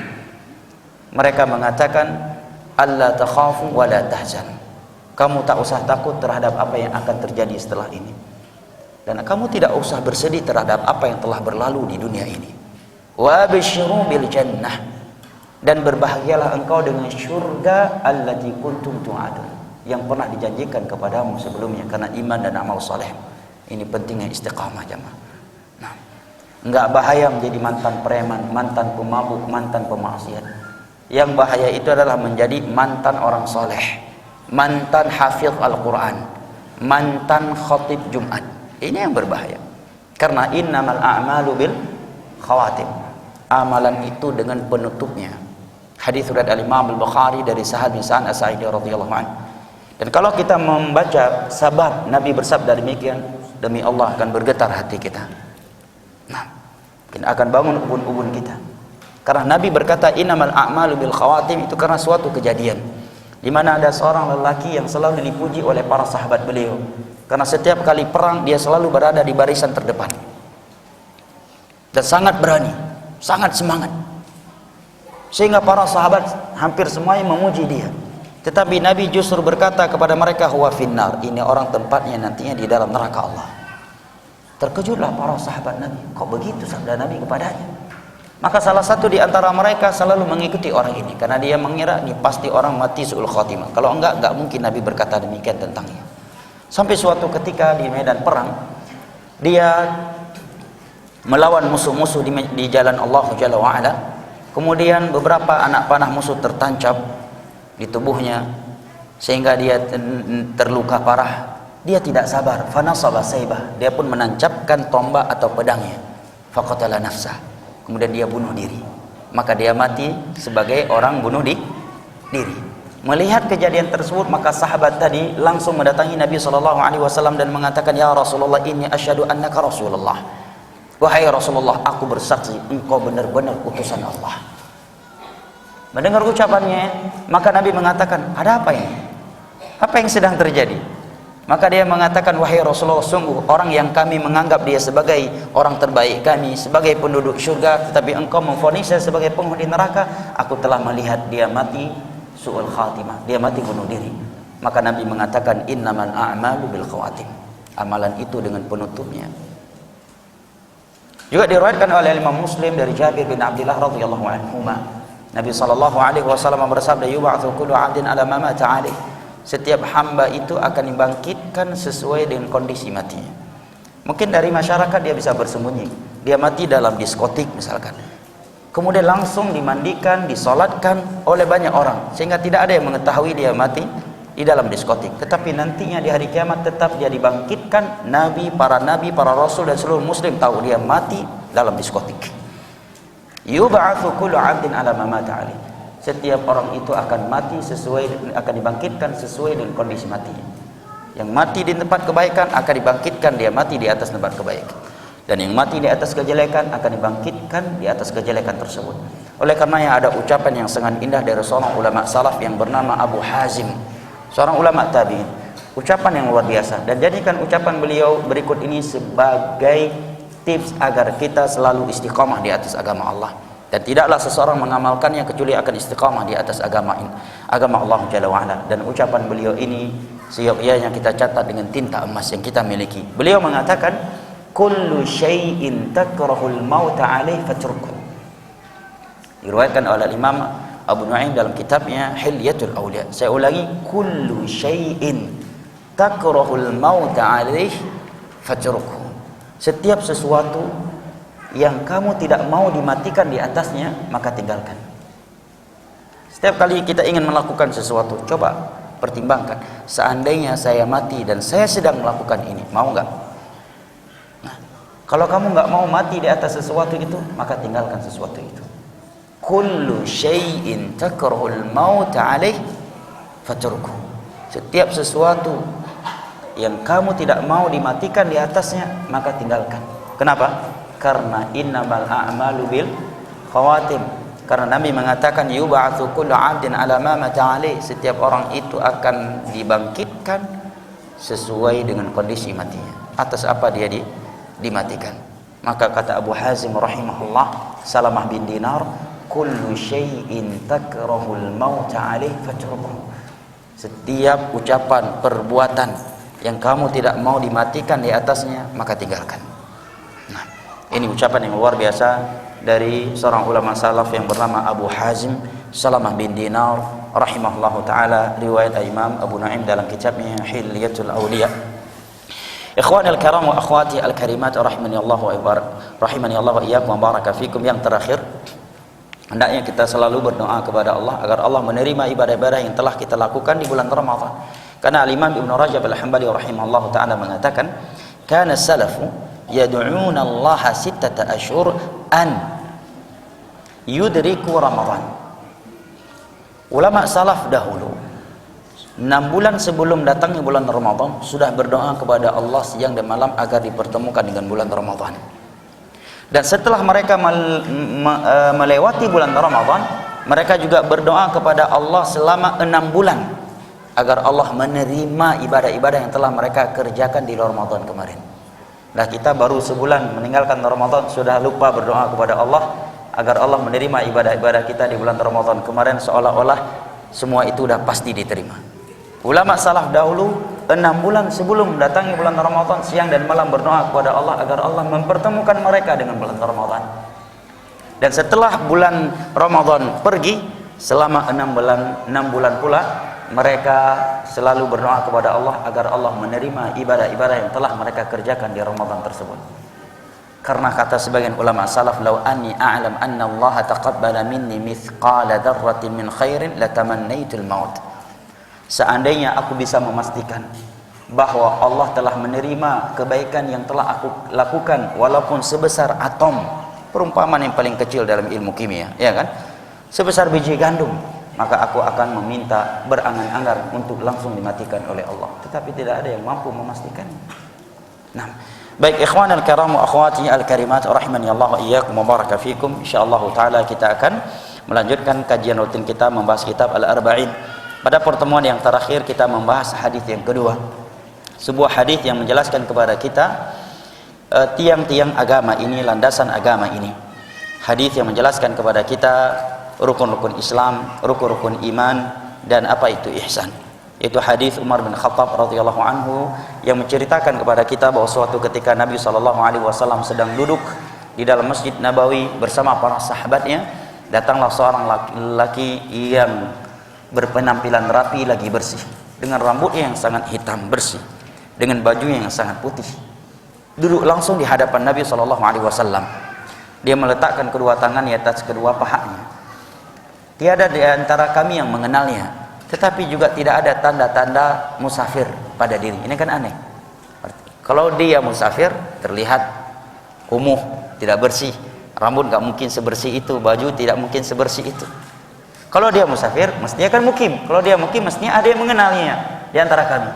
Mereka mengatakan, alla takhafu wa la tahzan. Kamu tak usah takut terhadap apa yang akan terjadi setelah ini, dan kamu tidak usah bersedih terhadap apa yang telah berlalu di dunia ini. Wa abshiru bil jannah, dan berbahagialah engkau dengan syurga allati kuntum tu'adun, yang pernah dijanjikan kepadamu sebelumnya karena iman dan amal saleh. Ini pentingnya istiqamah jemaah. Nah, Enggak bahaya menjadi mantan preman, mantan pemabuk, mantan pemaksiat. Yang bahaya itu adalah menjadi mantan orang soleh, mantan hafidh Al-Quran, mantan khatib Jumat. Ini yang berbahaya. Karena innamal a'malu bil khawatim. Amalan itu dengan penutupnya. Hadis riwayat Al-Imam Al-Bukhari dari sahabat Sa'ad As-Sa'idi radhiyallahu anhu. Dan kalau kita membaca sabab Nabi bersabda demikian, demi Allah akan bergetar hati kita. Nah, kita akan bangun ubun-ubun kita. Karena Nabi berkata innamal a'malu bil khawatim, itu karena suatu kejadian di mana ada seorang lelaki yang selalu dipuji oleh para sahabat beliau. Karena setiap kali perang dia selalu berada di barisan terdepan. Dan sangat berani, sangat semangat. Sehingga para sahabat hampir semuanya memuji dia. Tetapi Nabi justru berkata kepada mereka, huwa finnar, ini orang tempatnya nantinya di dalam neraka Allah. Terkejutlah para sahabat Nabi, kok begitu sabda Nabi kepadanya? Maka salah satu di antara mereka selalu mengikuti orang ini, karena dia mengira ini pasti orang mati su'ul khatimah. Kalau enggak mungkin Nabi berkata demikian tentangnya. Sampai suatu ketika di medan perang, dia melawan musuh-musuh di jalan Allah Jalla wa'ala. Kemudian beberapa anak panah musuh tertancap di tubuhnya, sehingga dia terluka parah. Dia tidak sabar, fanasaba saibah, dia pun menancapkan tombak atau pedangnya, faqatala nafsah, kemudian dia bunuh diri. Maka dia mati sebagai orang bunuh diri. Melihat kejadian tersebut, maka sahabat tadi langsung mendatangi Nabi SAW dan mengatakan, ya Rasulullah, inni asyhadu annaka Rasulullah. Wahai Rasulullah, aku bersaksi engkau benar-benar utusan Allah. Mendengar ucapannya, maka Nabi mengatakan, ada apa ini? Apa yang sedang terjadi? Maka dia mengatakan, wahai Rasulullah, sungguh orang yang kami menganggap dia sebagai orang terbaik kami, sebagai penduduk syurga, tetapi engkau memvonis saya sebagai penghuni neraka. Aku telah melihat dia mati su'ul khatimah, dia mati bunuh diri. Maka Nabi mengatakan, innamal a'malu bil khawatim, amalan itu dengan penutupnya. Juga diriwayatkan oleh Imam Muslim dari Jabir bin Abdullah radhiyallahu anhu, Nabi SAW bersabda, yub'atsu kullu 'abdin 'ala ma mata 'alaih. Setiap hamba itu akan dibangkitkan sesuai dengan kondisi matinya. Mungkin dari masyarakat dia bisa bersembunyi, dia mati dalam diskotik misalkan, kemudian langsung dimandikan, disolatkan oleh banyak orang, sehingga tidak ada yang mengetahui dia mati di dalam diskotik. Tetapi nantinya di hari kiamat tetap dia dibangkitkan. Para nabi, para rasul dan seluruh muslim tahu dia mati dalam diskotik. Yub'atsu kullu 'abdin 'ala ma mata 'alaih. Setiap orang itu akan mati akan dibangkitkan sesuai dengan kondisi matinya. Yang mati di tempat kebaikan akan dibangkitkan dia mati di atas tempat kebaikan, dan yang mati di atas kejelekan akan dibangkitkan di atas kejelekan tersebut. Oleh karenanya ada ucapan yang sangat indah dari seorang ulama salaf yang bernama Abu Hazim, seorang ulama tabi'in. Ucapan yang luar biasa, dan jadikan ucapan beliau berikut ini sebagai tips agar kita selalu istiqamah di atas agama Allah. Dan tidaklah seseorang mengamalkannya kecuali akan istiqamah di atas agama Allah Jalla wa'ala. Dan ucapan beliau ini seyogyanya kita catat dengan tinta emas yang kita miliki. Beliau mengatakan, kullu syai'in takrahul mauta 'alaih fatruku. Diriwayatkan oleh Imam Abu Nu'aim dalam kitabnya Hilyatul Awliya. Saya ulangi, kullu syai'in takrahul mauta 'alaih fatruku. Setiap sesuatu yang kamu tidak mau dimatikan di atasnya, maka tinggalkan. Setiap kali kita ingin melakukan sesuatu, coba pertimbangkan, seandainya saya mati dan saya sedang melakukan ini, mau nggak? Nah, kalau kamu nggak mau mati di atas sesuatu itu, maka tinggalkan sesuatu itu. Kullu syai'in takrahul mauta 'alaih fatruku. Setiap sesuatu yang kamu tidak mau dimatikan di atasnya, maka tinggalkan. Kenapa? Karena innamal a'malu bil khawatim. Karena Nabi mengatakan, yub'atsu kullu 'abdin 'ala ma mata 'alaih. Setiap orang itu akan dibangkitkan sesuai dengan kondisi matinya, atas apa dia dimatikan. Maka kata Abu Hazim rahimahullah, Salamah bin Dinar, kullu syai'in takrahul mauta 'alaih fatruku. Setiap ucapan, perbuatan yang kamu tidak mau dimatikan di atasnya, maka tinggalkan. Ini ucapan yang luar biasa dari seorang ulama salaf yang bernama Abu Hazim Salamah bin Dinar rahimahullahu taala, riwayat Imam Abu Nu'aim dalam kitabnya Hilyatul Awliya. Ikhwanil karam wa akhwati al-karimat rahimani Allah wa iyyakum wa baraka fikum. Yang terakhir, hendaknya kita selalu berdoa kepada Allah agar Allah menerima ibadah-ibadah yang telah kita lakukan di bulan Ramadan. Karena Al-Imam Ibnu Rajab Al-Hambali rahimahullah taala mengatakan, kana salafu yad'una Allah sittata ashhur an yudriku Ramadan. Ulama salaf dahulu 6 bulan sebelum datangnya bulan Ramadan sudah berdoa kepada Allah siang dan malam agar dipertemukan dengan bulan Ramadan. Dan setelah mereka melewati bulan Ramadan, mereka juga berdoa kepada Allah selama 6 bulan agar Allah menerima ibadah-ibadah yang telah mereka kerjakan di Ramadan kemarin. Nah, kita baru sebulan meninggalkan Ramadan sudah lupa berdoa kepada Allah agar Allah menerima ibadah-ibadah kita di bulan Ramadan kemarin, seolah-olah semua itu sudah pasti diterima. Ulama salaf dahulu 6 bulan sebelum datangnya bulan Ramadan siang dan malam berdoa kepada Allah agar Allah mempertemukan mereka dengan bulan Ramadan. Dan setelah bulan Ramadan pergi, selama 6 bulan pula mereka selalu berdoa kepada Allah agar Allah menerima ibadah-ibadah yang telah mereka kerjakan di Ramadan tersebut. Karena kata sebagian ulama salaf, "Lau anni a'lam anna Allah taqabbala minni mithqala dzarratin min khairin latamannaitul maut." Seandainya aku bisa memastikan bahwa Allah telah menerima kebaikan yang telah aku lakukan walaupun sebesar atom, perumpamaan yang paling kecil dalam ilmu kimia, ya kan? Sebesar biji gandum, maka aku akan meminta berangan-angan untuk langsung dimatikan oleh Allah. Tetapi tidak ada yang mampu memastikan. Nah, baik ikhwan al-karam wa akhwati al-karimat rahimani Allah wa iyyakum wa baraka fikum. Insyaallah taala kita akan melanjutkan kajian rutin kita membahas kitab Al-Arba'in. Pada pertemuan yang terakhir kita membahas hadis yang kedua, sebuah hadis yang menjelaskan kepada kita tiang-tiang agama ini, landasan agama ini. Hadis yang menjelaskan kepada kita rukun-rukun Islam, rukun-rukun iman, dan apa itu ihsan. Itu hadis Umar bin Khattab radhiyallahu anhu yang menceritakan kepada kita bahwa suatu ketika Nabi SAW sedang duduk di dalam Masjid Nabawi bersama para sahabatnya, datanglah seorang laki-laki yang berpenampilan rapi lagi bersih, dengan rambutnya yang sangat hitam bersih, dengan bajunya yang sangat putih, duduk langsung di hadapan Nabi SAW. Dia meletakkan kedua tangannya atas kedua pahanya. Tiada di antara kami yang mengenalnya, tetapi juga tidak ada tanda-tanda musafir pada diri. Ini kan aneh. Kalau dia musafir terlihat kumuh, tidak bersih, rambut gak mungkin sebersih itu, baju tidak mungkin sebersih itu. Kalau dia musafir, mestinya kan mukim. Kalau dia mukim, mestinya ada yang mengenalnya di antara kami.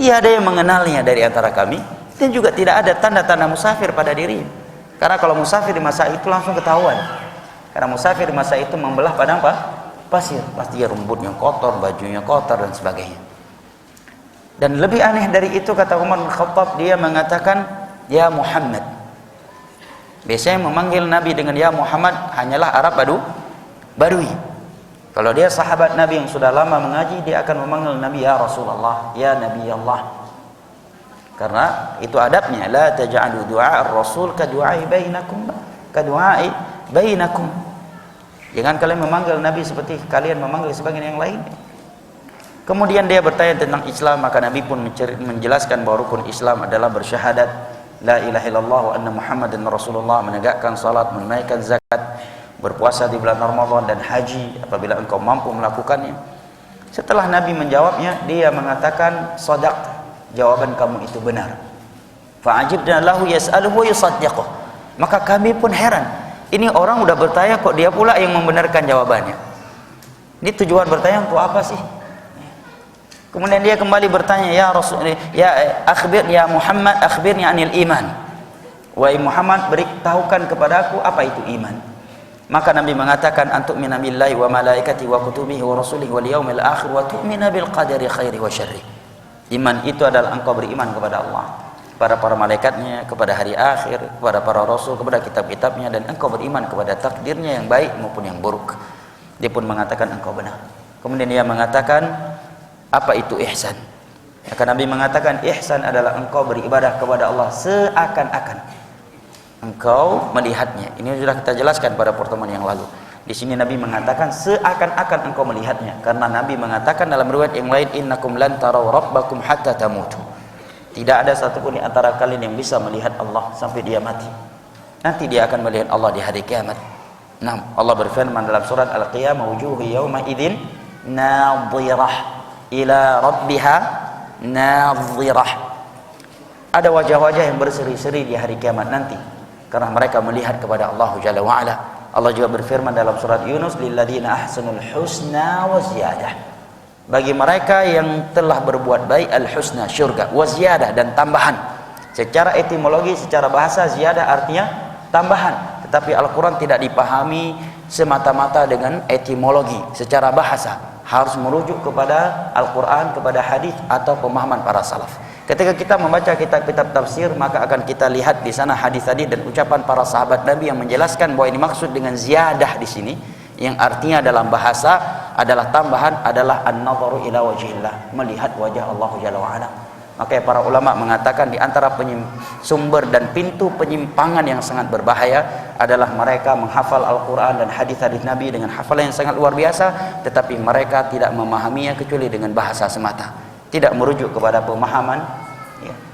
Tiada yang mengenalnya dari antara kami, dan juga tidak ada tanda-tanda musafir pada diri. Karena kalau musafir di masa itu langsung ketahuan. Karena musafir di masa itu membelah padang pasir. Pasti ya rambutnya kotor, bajunya kotor, dan sebagainya. Dan lebih aneh dari itu, kata Umar bin Khattab, dia mengatakan, "Ya Muhammad." Biasanya memanggil Nabi dengan "Ya Muhammad" hanyalah Arab Badui. Kalau dia sahabat Nabi yang sudah lama mengaji, dia akan memanggil Nabi "Ya Rasulullah", "Ya Nabi Allah". Karena itu adabnya, la taj'alu du'a ar-rasul ka du'ai bainakum, ka du'ai bainakum. Jangan kalian memanggil Nabi seperti kalian memanggil sebagian yang lain. Kemudian dia bertanya tentang Islam, maka Nabi pun menjelaskan bahwa rukun Islam adalah bersyahadat la ilaha illallah wa anna Muhammadan Rasulullah, menegakkan salat, menunaikan zakat, berpuasa di bulan Ramadan, dan haji apabila engkau mampu melakukannya. Setelah Nabi menjawabnya, dia mengatakan, "Shadaq, jawaban kamu itu benar." Fa'ajibna lahu yas'aluhu yusaddiquh. Maka kami pun heran, ini orang udah bertanya kok dia pula yang membenarkan jawabannya. Ini tujuan bertanya untuk apa sih? Kemudian dia kembali bertanya, "Ya Rasul, ya Muhammad, akhbirni anil iman." Wahai Muhammad, beritahukan kepadaku apa itu iman. Maka Nabi mengatakan, "Antu'mina billahi wa malaikati wa kutubihi wa rasulihi wal yaumil akhir wa tu'mina bil qadari khairi wa syarri." Iman itu adalah engkau beriman kepada Allah, kepada para malaikatnya, kepada hari akhir, kepada para rasul, kepada kitab-kitabnya, dan engkau beriman kepada takdirnya yang baik maupun yang buruk. Dia pun mengatakan engkau benar. Kemudian dia mengatakan, apa itu ihsan? Maka Nabi mengatakan, ihsan adalah engkau beribadah kepada Allah seakan-akan engkau melihatnya. Ini sudah kita jelaskan pada pertemuan yang lalu. Di sini Nabi mengatakan seakan-akan engkau melihatnya, karena Nabi mengatakan dalam riwayat yang lain, "Innakum lan taraw rabbakum hatta tamutu." Tidak ada satupun di antara kalian yang bisa melihat Allah sampai dia mati. Nanti dia akan melihat Allah di hari kiamat. Nah, Allah berfirman dalam surat Al-Qiyamah, wujuhu yawma idzin nadhirah ila rabbiha nadhirah. Ada wajah-wajah yang berseri-seri di hari kiamat nanti karena mereka melihat kepada Allah Jalla wa Ala. Allah juga berfirman dalam surat Yunus, lilladzina ahsanul husna wa ziyadah. Bagi mereka yang telah berbuat baik, al-husna syurga, wa ziyadah dan tambahan. Secara etimologi, secara bahasa, ziyadah artinya tambahan. Tetapi Al-Quran tidak dipahami semata-mata dengan etimologi. Secara bahasa harus merujuk kepada Al-Quran, kepada hadis atau pemahaman para salaf. Ketika kita membaca kitab-kitab tafsir, maka akan kita lihat di sana hadis-hadis dan ucapan para sahabat Nabi yang menjelaskan bahwa ini maksud dengan ziyadah di sini, yang artinya dalam bahasa adalah tambahan, adalah an-nadharu ila wajhillah, melihat wajah Allah Jalla wa Ala. Maka para ulama mengatakan di antara sumber dan pintu penyimpangan yang sangat berbahaya adalah mereka menghafal Al-Quran dan hadis-hadis Nabi dengan hafalan yang sangat luar biasa, tetapi mereka tidak memahaminya kecuali dengan bahasa semata, tidak merujuk kepada pemahaman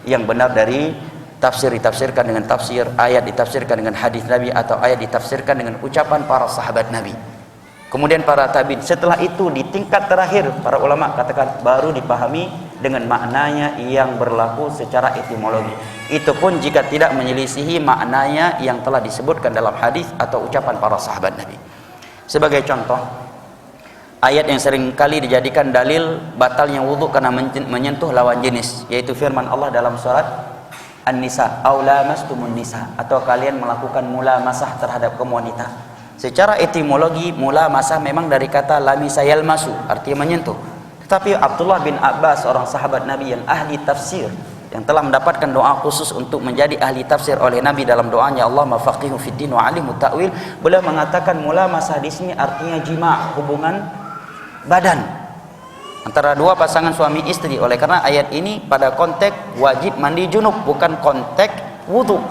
yang benar dari tafsir, ditafsirkan dengan tafsir, ayat ditafsirkan dengan hadis Nabi, atau ayat ditafsirkan dengan ucapan para sahabat Nabi. Kemudian para tabi'in. Setelah itu di tingkat terakhir para ulama katakan baru dipahami dengan maknanya yang berlaku secara etimologi. Itu pun jika tidak menyelisihi maknanya yang telah disebutkan dalam hadis atau ucapan para sahabat Nabi. Sebagai contoh, ayat yang sering kali dijadikan dalil batalnya wudu karena menyentuh lawan jenis, yaitu firman Allah dalam surat An-Nisa, "Aw lamastumun nisa," atau kalian melakukan mulamasah terhadap kaum wanita. Secara etimologi mulamasah memang dari kata lamisa yalmasu, artinya menyentuh. Tetapi Abdullah bin Abbas, seorang sahabat Nabi yang ahli tafsir, yang telah mendapatkan doa khusus untuk menjadi ahli tafsir oleh Nabi dalam doanya Allahumma faqihu fid din wa 'allimhu ta'wil, beliau mengatakan mulamasah di sini artinya jima', hubungan badan antara dua pasangan suami istri. Oleh karena ayat ini pada konteks wajib mandi junub, bukan konteks wudu.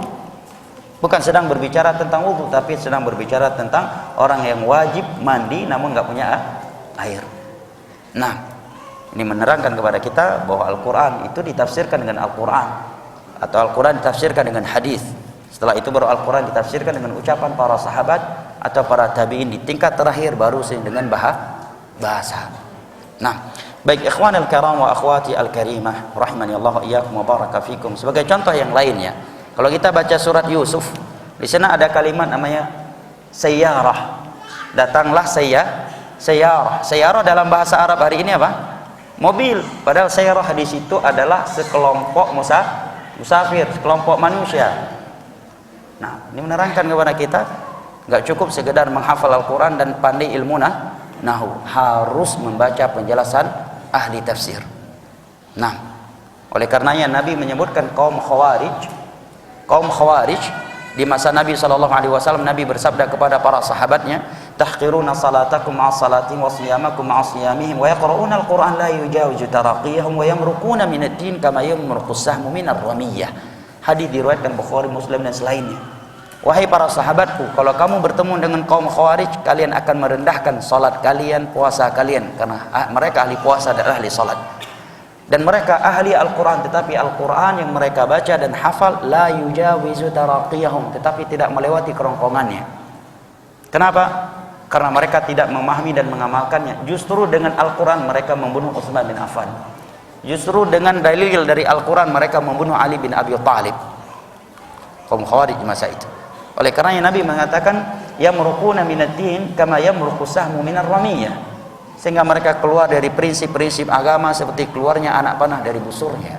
Bukan sedang berbicara tentang wudu, tapi sedang berbicara tentang orang yang wajib mandi namun nggak punya air. Nah, ini menerangkan kepada kita bahwa Al-Quran itu ditafsirkan dengan Al-Quran, atau Al-Quran ditafsirkan dengan hadis. Setelah itu baru Al-Quran ditafsirkan dengan ucapan para sahabat atau para tabi'in. Di tingkat terakhir baru dengan bahasa. Nah, baik ikhwan al-karam wa akhwati al-karimah rahimani Allah wa iyyakum wa baraka fikum. Sebagai contoh yang lainnya, kalau kita baca surat Yusuf, di sana ada kalimat namanya sayyarah. Datanglah sayyarah. Sayyarah dalam bahasa Arab hari ini apa? Mobil. Padahal sayyarah di situ adalah sekelompok musafir, sekelompok manusia. Nah, ini menerangkan kepada kita, nggak cukup sekedar menghafal Al-Quran dan pandai ilmu nahu, harus membaca penjelasan ahli tafsir. Nah, oleh karenanya Nabi menyebutkan kaum Khawarij di masa Nabi SAW. Nabi bersabda kepada para sahabatnya, tahqiruna salatakum ma'a salatihim wa siyamakum ma'a siyamihim wa yaqra'una al-Qur'an la yujawizu taraqiyahum wa yamruquna min ad-din kama yamruqu as-sahmu min ar-ramiyah. Hadis diriwayatkan Bukhari, Muslim dan selainnya. Wahai para sahabatku, kalau kamu bertemu dengan kaum Khawarij, kalian akan merendahkan salat kalian, puasa kalian, karena mereka ahli puasa dan ahli salat. Dan mereka ahli Al-Quran, tetapi Al-Quran yang mereka baca dan hafal la yujawizu taraqiyahum, tetapi tidak melewati kerongkongannya. Kenapa? Karena mereka tidak memahami dan mengamalkannya. Justru dengan Al-Quran mereka membunuh Utsman bin Affan. Justru dengan dalil dari Al-Quran mereka membunuh Ali bin Abi Thalib. Kaum Khawarij di masa itu. Oleh karenanya Nabi mengatakan yamruquna minad din kama yamruqu sahmu minar ramiyah, sehingga mereka keluar dari prinsip-prinsip agama seperti keluarnya anak panah dari busurnya.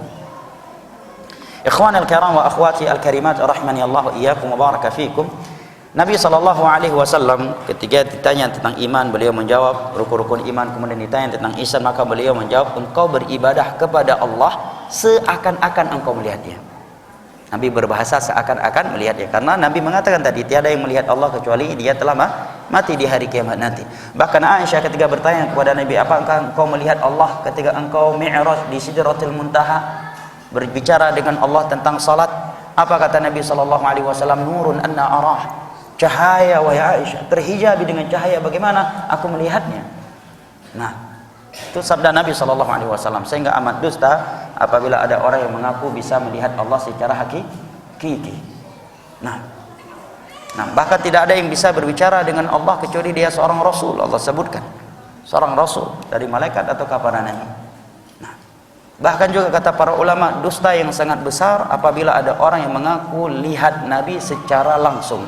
Ikhwan al-kiram wa akhwati al-karimat rahimani Allah wa iyyakum wa baraka fikum. Nabi SAW ketika ditanya tentang iman, beliau menjawab rukun-rukun iman. Kemudian ditanya tentang ihsan, maka beliau menjawab, engkau beribadah kepada Allah seakan-akan engkau melihatnya. Nabi berbahasa seakan-akan melihatnya, karena Nabi mengatakan tadi tiada yang melihat Allah kecuali dia telah mati di hari kiamat nanti. Bahkan Aisyah ketika bertanya kepada Nabi, apakah engkau melihat Allah ketika engkau mi'raj di Sidratul Muntaha, berbicara dengan Allah tentang salat? Apa kata Nabi SAW? Nurun anna arah, cahaya wahai Aisyah, terhijabi dengan cahaya, bagaimana aku melihatnya. Nah, Itu sabda Nabi SAW. Sehingga amat dusta apabila ada orang yang mengaku bisa melihat Allah secara hakiki. Nah, bahkan tidak ada yang bisa berbicara dengan Allah kecuali dia seorang Rasul. Allah sebutkan seorang Rasul dari malaikat atau kepada Nabi. Nah, bahkan juga kata para ulama, dusta yang sangat besar apabila ada orang yang mengaku lihat Nabi secara langsung.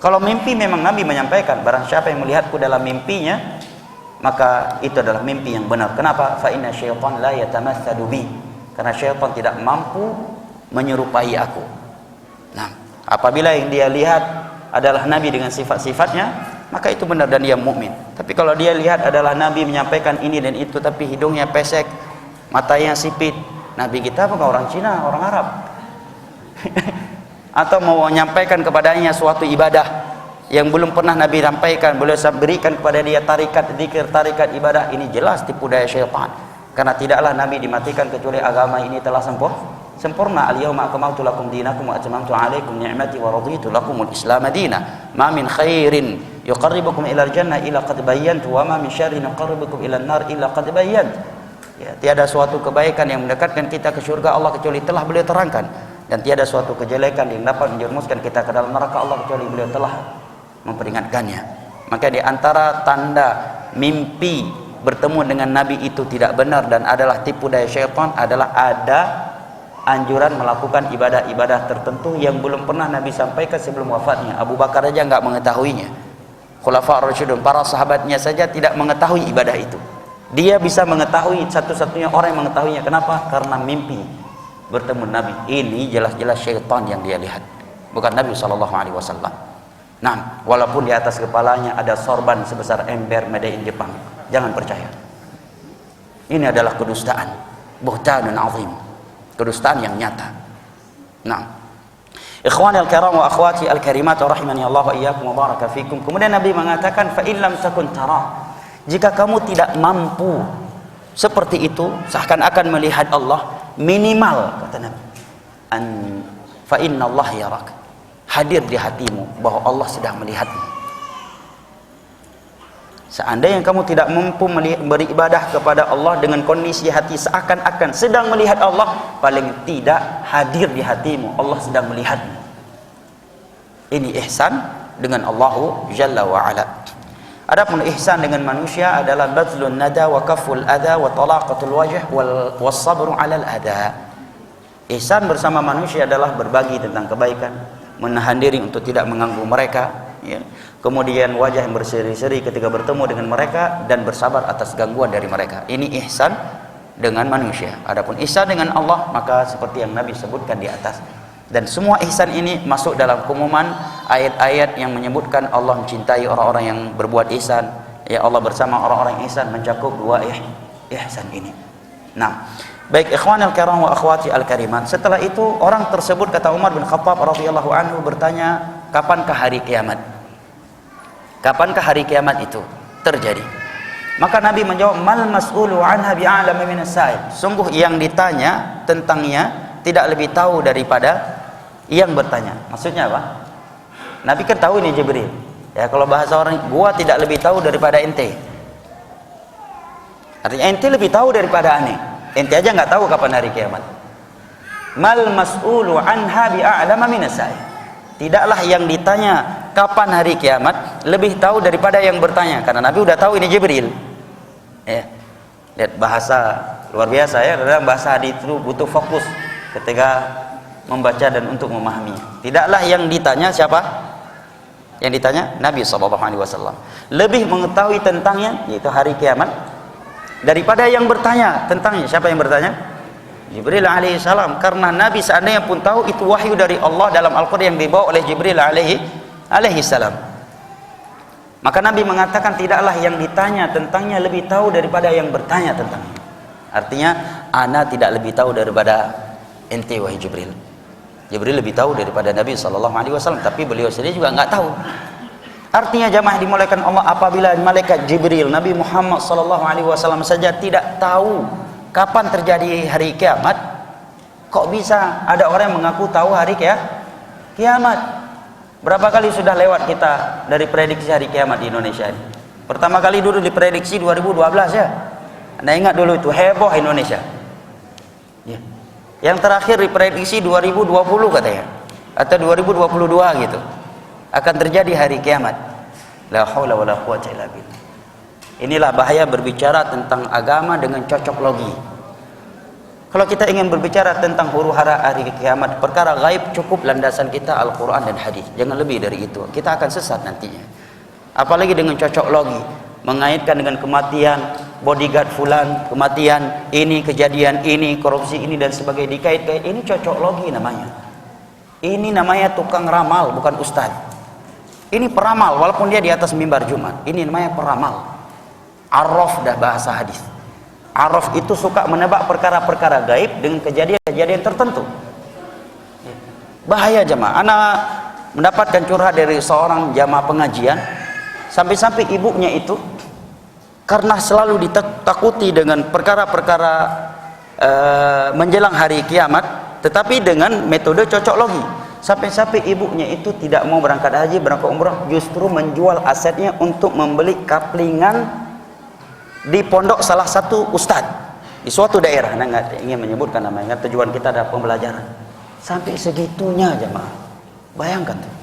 Kalau mimpi memang Nabi menyampaikan, barang siapa yang melihatku dalam mimpinya, maka itu adalah mimpi yang benar. Kenapa? Fa inna syaitan la yatamatsalu bi. Karena syaitan tidak mampu menyerupai aku. Nah, apabila yang dia lihat adalah Nabi dengan sifat-sifatnya, maka itu benar dan dia mukmin. Tapi kalau dia lihat adalah Nabi menyampaikan ini dan itu, tapi hidungnya pesek, matanya sipit, Nabi kita bukan orang Cina, orang Arab. Atau mau menyampaikan kepadanya suatu ibadah yang belum pernah Nabi sampaikan, boleh berikan kepada dia tarikat zikir, tarikat ibadah, ini jelas tipu daya syaitan. Karena tidaklah Nabi dimatikan kecuali agama ini telah sempurna. Al-yawma akmaltu lakum dinakum wa atmamtu alaikum ni'mati wa raditu lakumul Islam madina. Ma min khairin yuqarribukum ila al-jannah illa qad bayyantu wa ma min syarrin yuqarribukum ila an-nar illa qad bayyantu. Ya, tiada suatu kebaikan yang mendekatkan kita ke surga Allah kecuali telah beliau terangkan, dan tiada suatu kejelekan yang dapat menjerumuskan kita ke dalam neraka Allah kecuali beliau telah memperingatkannya. Maka di antara tanda mimpi bertemu dengan Nabi itu tidak benar dan adalah tipu daya syaitan adalah ada anjuran melakukan ibadah-ibadah tertentu yang belum pernah Nabi sampaikan sebelum wafatnya. Abu Bakar saja enggak mengetahuinya. Khulafaur Rasyidun, para sahabatnya saja tidak mengetahui ibadah itu. Dia bisa mengetahui, satu-satunya orang yang mengetahuinya. Kenapa? Karena mimpi bertemu Nabi. Ini jelas-jelas syaitan yang dia lihat, bukan Nabi SAW. Nah, walaupun di atas kepalanya ada sorban sebesar ember made in Jepang, jangan percaya. Ini adalah kedustaan, buhtanun azim, kedustaan yang nyata. Nah, ikhwani al-kiram wa akhwati al-karimat rahimani Allah wa iyyakum wa baraka fikum. Kemudian Nabi mengatakan, fa in lam takun tara, jika kamu tidak mampu seperti itu, seakan-akan melihat Allah, minimal kata Nabi, fa inna Allah yarak, hadir di hatimu bahwa Allah sedang melihatmu. Seandainya kamu tidak mampu beribadah kepada Allah dengan kondisi hati seakan-akan sedang melihat Allah, paling tidak hadir di hatimu Allah sedang melihatmu. Ini ihsan dengan Allahu Jalla wa Ala. Adapun ihsan dengan manusia adalah badlun nada wa kaful adha wa talaqatul wajh was sabru 'alal adha. Ihsan bersama manusia adalah berbagi tentang kebaikan, menahan diri untuk tidak mengganggu mereka, ya. Kemudian wajah yang berseri-seri ketika bertemu dengan mereka dan bersabar atas gangguan dari mereka. Ini ihsan dengan manusia. Adapun ihsan dengan Allah, maka seperti yang Nabi sebutkan di atas. Dan semua ihsan ini masuk dalam kumuman ayat-ayat yang menyebutkan Allah mencintai orang-orang yang berbuat ihsan. Ya, Allah bersama orang-orang ihsan mencakup dua ihsan ini. Nah, baik ikhwan al-kiram wa akhwati al-karimat. Setelah itu orang tersebut, kata Umar bin Khattab radhiyallahu anhu, bertanya, kapankah hari kiamat? Kapankah hari kiamat itu terjadi? Maka Nabi menjawab, mal mas'ulu anha bi'alama minas sa'il. Sungguh yang ditanya tentangnya tidak lebih tahu daripada yang bertanya. Maksudnya apa? Nabi kan tahu ini Jibril. Ya, kalau bahasa orang, gua tidak lebih tahu daripada ente. Artinya ente lebih tahu daripada ane. Ente aja nggak tahu kapan hari kiamat. Mal mas'ulu anha bi'alama minas sa'il. Tidaklah yang ditanya kapan hari kiamat lebih tahu daripada yang bertanya, karena Nabi udah tahu ini Jibril. Ya. Lihat bahasa luar biasa ya, dalam bahasa hadis itu butuh fokus ketika membaca dan untuk memahaminya. Tidaklah yang ditanya siapa? Yang ditanya Nabi SAW lebih mengetahui tentangnya, yaitu hari kiamat, daripada yang bertanya tentangnya. Siapa yang bertanya? Jibril alaihissalam. Karena Nabi seandainya pun tahu itu wahyu dari Allah dalam Al-Quran yang dibawa oleh Jibril alaihissalam, maka Nabi mengatakan tidaklah yang ditanya tentangnya lebih tahu daripada yang bertanya tentangnya. Artinya ana tidak lebih tahu daripada ente wahai Jibril. Jibril lebih tahu daripada Nabi SAW, tapi beliau sendiri juga nggak tahu. Artinya jamaah dimulakan Allah, apabila malaikat Jibril Nabi Muhammad SAW saja tidak tahu kapan terjadi hari kiamat, kok bisa ada orang yang mengaku tahu hari kiamat? Berapa kali sudah lewat kita dari prediksi hari kiamat di Indonesia ini? Pertama kali dulu diprediksi 2012 ya. Anda ingat dulu itu heboh Indonesia. Ya. Yang terakhir diprediksi 2020 katanya, atau 2022 gitu. Akan terjadi hari kiamat. La haula wala quwwata illa billah. Inilah bahaya berbicara tentang agama dengan cocok logi. Kalau kita ingin berbicara tentang huru-hara hari kiamat, perkara gaib, cukup landasan kita Al-Quran dan hadis. Jangan lebih dari itu. Kita akan sesat nantinya. Apalagi dengan cocok logi, mengaitkan dengan kematian bodyguard fulan, kematian ini, kejadian ini, korupsi ini dan sebagainya, dikait-kait. Ini cocok logi namanya. Ini namanya tukang ramal, bukan ustaz. Ini peramal, walaupun dia di atas mimbar Jumat. Ini namanya peramal. Arraf dah bahasa hadis. Arraf itu suka menebak perkara-perkara gaib dengan kejadian-kejadian tertentu. Bahaya jemaah. Ana mendapatkan curhat dari seorang jamaah pengajian, sampai-sampai ibunya itu karena selalu ditakuti dengan perkara-perkara menjelang hari kiamat, tetapi dengan metode cocok logi, sampai-sampai ibunya itu tidak mau berangkat haji, berangkat umrah, justru menjual asetnya untuk membeli kaplingan di pondok salah satu ustadz di suatu daerah. Nah, nggak ingin menyebutkan namanya, tujuan kita adalah pembelajaran. Sampai segitunya jemaah, bayangkan tuh.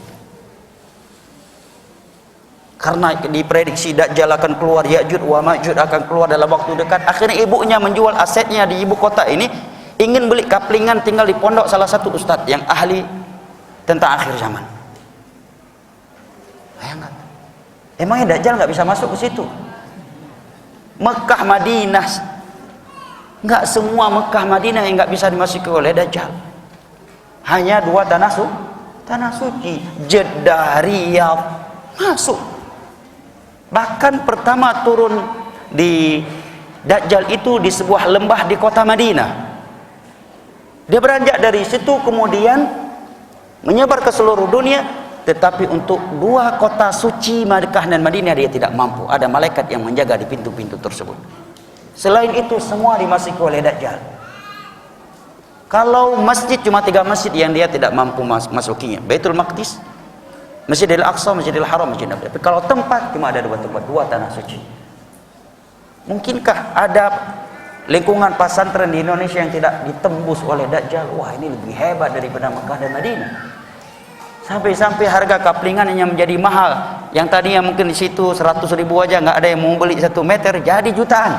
Karena diprediksi Dajjal akan keluar, Ya'juj wa Ma'juj akan keluar dalam waktu dekat. Akhirnya ibunya menjual asetnya di ibu kota ini, ingin beli kaplingan tinggal di pondok salah satu ustadz yang ahli tentang akhir zaman. Bayangkan. Emangnya Dajjal nggak bisa masuk ke situ? Mekah Madinah, nggak semua Mekah Madinah yang nggak bisa dimasuki oleh Dajjal. Hanya dua tanah suci, Jeddah, Riyadh masuk. Bahkan pertama turun di Dajjal itu di sebuah lembah di kota Madinah. Dia beranjak dari situ kemudian menyebar ke seluruh dunia, tetapi untuk dua kota suci Makkah dan Madinah dia tidak mampu. Ada malaikat yang menjaga di pintu-pintu tersebut. Selain itu semua dimasuki oleh Dajjal. Kalau masjid cuma 3 masjid yang dia tidak mampu masukinya, Baitul Maqdis, Masjidil Aqsa, Masjidil Haram, Masjid Nabawi. Tapi kalau tempat cuma ada 2 tempat, 2 tanah suci. Mungkinkah ada lingkungan pesantren di Indonesia yang tidak ditembus oleh Dajjal? Wah, ini lebih hebat daripada Mekah dan Madinah. Sampai-sampai harga kaplingannya menjadi mahal. Yang tadinya mungkin di situ 100.000 aja nggak ada yang mau beli 1 meter, jadi jutaan.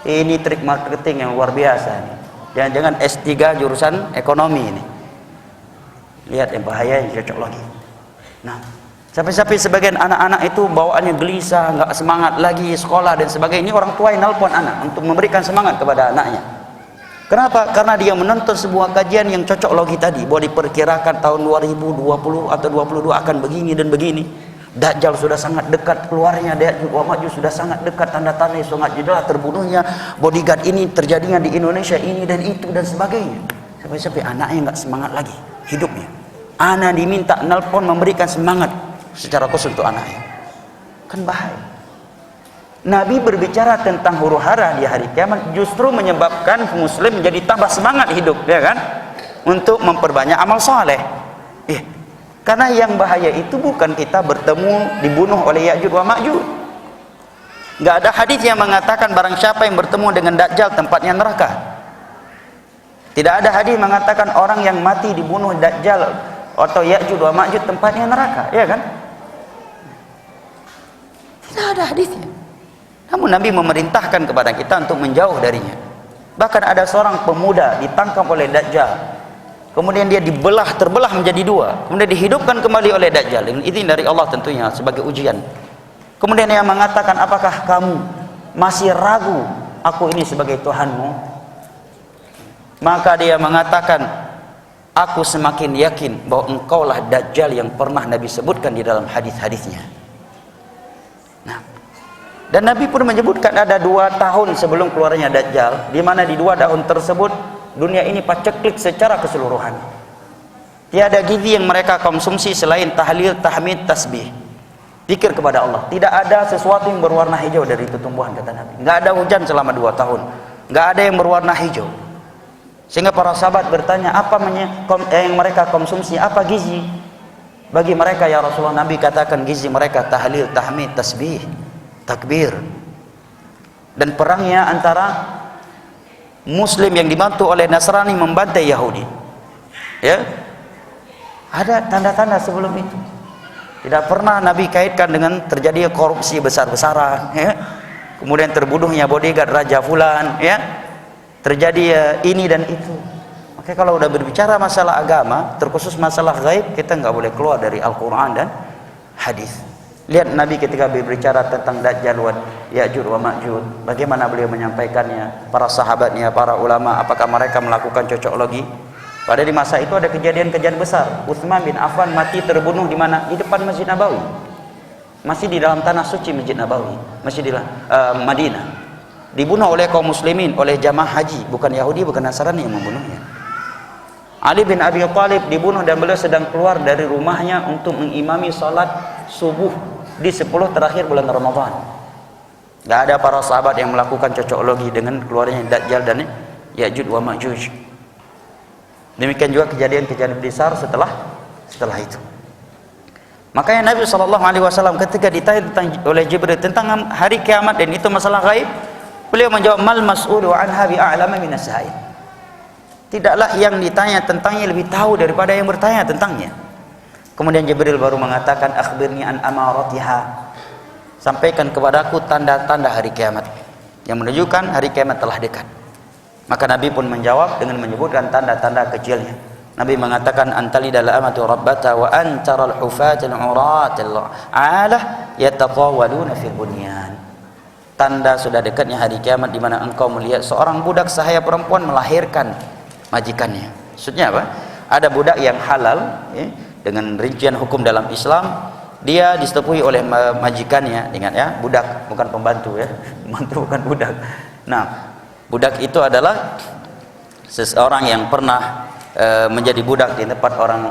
Ini trik marketing yang luar biasa nih. Jangan-jangan S3 jurusan ekonomi ini. Lihat yang bahaya, yang cocok lagi. Nah, sampai-sampai sebagian anak-anak itu bawaannya gelisah, nggak semangat lagi sekolah dan sebagainya. Ini orang tua yang nelpon anak untuk memberikan semangat kepada anaknya. Kenapa? Karena dia menonton sebuah kajian yang cocok logi tadi, bahwa diperkirakan tahun 2020 atau 22 akan begini dan begini. Dajjal sudah sangat dekat keluarnya, Ya'juj wa Ma'juj sudah sangat dekat, tanda-tanda sangat jelas terbunuhnya, bodyguard ini terjadinya di Indonesia ini dan itu dan sebagainya. Sampai-sampai anaknya nggak semangat lagi hidupnya. Anak diminta nelpon memberikan semangat secara khusus untuk anaknya. Kan bahaya. Nabi berbicara tentang huru-hara di hari kiamat justru menyebabkan muslim menjadi tambah semangat hidup, ya kan? Untuk memperbanyak amal soleh. Karena yang bahaya itu bukan kita bertemu dibunuh oleh Ya'juj wa Ma'juj. Nggak ada hadis yang mengatakan barang siapa yang bertemu dengan Dajjal tempatnya neraka. Tidak ada hadis mengatakan orang yang mati dibunuh Dajjal atau Ya'juj wa Ma'juj tempatnya neraka, ya kan? Tidak ada hadisnya. Namun Nabi memerintahkan kepada kita untuk menjauh darinya. Bahkan ada seorang pemuda ditangkap oleh Dajjal. Kemudian dia terbelah menjadi 2. Kemudian dihidupkan kembali oleh Dajjal. Dengan izin dari Allah tentunya sebagai ujian. Kemudian dia mengatakan, apakah kamu masih ragu aku ini sebagai Tuhanmu? Maka dia mengatakan, aku semakin yakin bahwa engkaulah Dajjal yang pernah Nabi sebutkan di dalam hadis-hadisnya. Nah, dan Nabi pun menyebutkan ada 2 tahun sebelum keluarnya Dajjal, di mana di 2 tahun tersebut dunia ini paceklik secara keseluruhan. Tiada gizi yang mereka konsumsi selain tahlil, tahmid, tasbih, zikir kepada Allah. Tidak ada sesuatu yang berwarna hijau dari itu tumbuhan, kata Nabi. Nggak ada hujan selama 2 tahun. Nggak ada yang berwarna hijau. Sehingga para sahabat bertanya, apa yang mereka konsumsi, apa gizi? Bagi mereka ya Rasulullah, Nabi katakan gizi mereka tahlil, tahmid, tasbih, takbir. Dan perangnya antara Muslim yang dibantu oleh Nasrani membantai Yahudi. Ya, ada tanda-tanda sebelum itu. Tidak pernah Nabi kaitkan dengan terjadi korupsi besar-besaran. Ya. Kemudian terbunuhnya bodyguard Raja Fulan. Ya. Terjadi ini dan itu. Oke, kalau udah berbicara masalah agama, terkhusus masalah gaib, kita nggak boleh keluar dari Al-Quran dan hadis. Lihat Nabi ketika berbicara tentang Dajjal wa Ya'juj wa Ma'juj, bagaimana beliau menyampaikannya, para sahabatnya, para ulama, apakah mereka melakukan cocoklogi? Pada di masa itu ada kejadian-kejadian besar. Utsman bin Affan mati terbunuh di mana? Di depan Masjid Nabawi. Masih di dalam tanah suci Masjid Nabawi, masih di Madinah. Dibunuh oleh kaum muslimin, oleh jamaah haji, bukan Yahudi, bukan Nasrani yang membunuhnya. Ali bin Abi Thalib dibunuh dan beliau sedang keluar dari rumahnya untuk mengimami salat subuh di 10 terakhir bulan Ramadan. Gak ada para sahabat yang melakukan cocoklogi dengan keluarnya Dajjal dan Ya'juj wa Ma'juj. Demikian juga kejadian-kejadian besar setelah itu. Makanya Nabi SAW ketika ditanya oleh Jibril tentang hari kiamat dan itu masalah gaib, beliau menjawab, mal mas'ulu anha bi'a'lama minas sa'il. Tidaklah yang ditanya tentangnya lebih tahu daripada yang bertanya tentangnya. Kemudian Jibril baru mengatakan, akhbirni an amaratiha, sampaikan kepadaku tanda-tanda hari kiamat yang menunjukkan hari kiamat telah dekat. Maka Nabi pun menjawab dengan menyebutkan tanda-tanda kecilnya. Nabi mengatakan, antalidal amatu rabbata wa antaral hufatil uratil alah yatatawaluna fil bunyan. Tanda sudah dekatnya hari kiamat di mana engkau melihat seorang budak sahaya perempuan melahirkan majikannya. Maksudnya apa? Ada budak yang halal, ya, dengan rincian hukum dalam Islam, dia disetupui oleh majikannya. Ingat ya, budak bukan pembantu ya, pembantu bukan budak. Nah, budak itu adalah seseorang yang pernah menjadi budak di tempat orang,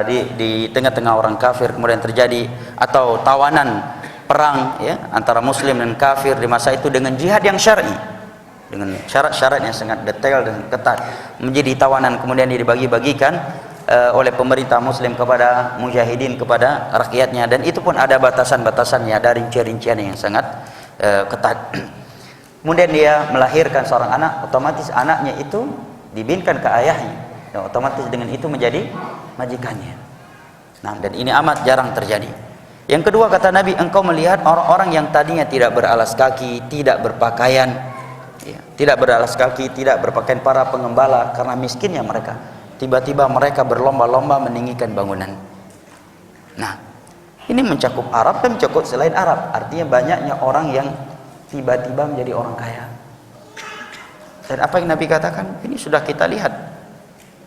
di tengah-tengah orang kafir, kemudian terjadi atau tawanan perang ya antara Muslim dan kafir di masa itu dengan jihad yang syar'i, dengan syarat-syarat yang sangat detail dan ketat, menjadi tawanan, kemudian dibagi-bagikan oleh pemerintah Muslim kepada mujahidin, kepada rakyatnya, dan itu pun ada batasan-batasannya, ada rincian-rincian yang sangat ketat. Kemudian dia melahirkan seorang anak, otomatis anaknya itu dibinkan ke ayahnya, dan otomatis dengan itu menjadi majikannya. Nah, dan ini amat jarang terjadi. Yang kedua, kata Nabi, engkau melihat orang-orang yang tadinya tidak beralas kaki, tidak berpakaian, tidak beralas kaki, tidak berpakaian, para pengembala, karena miskinnya mereka, tiba-tiba mereka berlomba-lomba meninggikan bangunan. Nah, ini mencakup Arab dan mencakup selain Arab. Artinya banyaknya orang yang tiba-tiba menjadi orang kaya. Dan apa yang Nabi katakan, ini sudah kita lihat,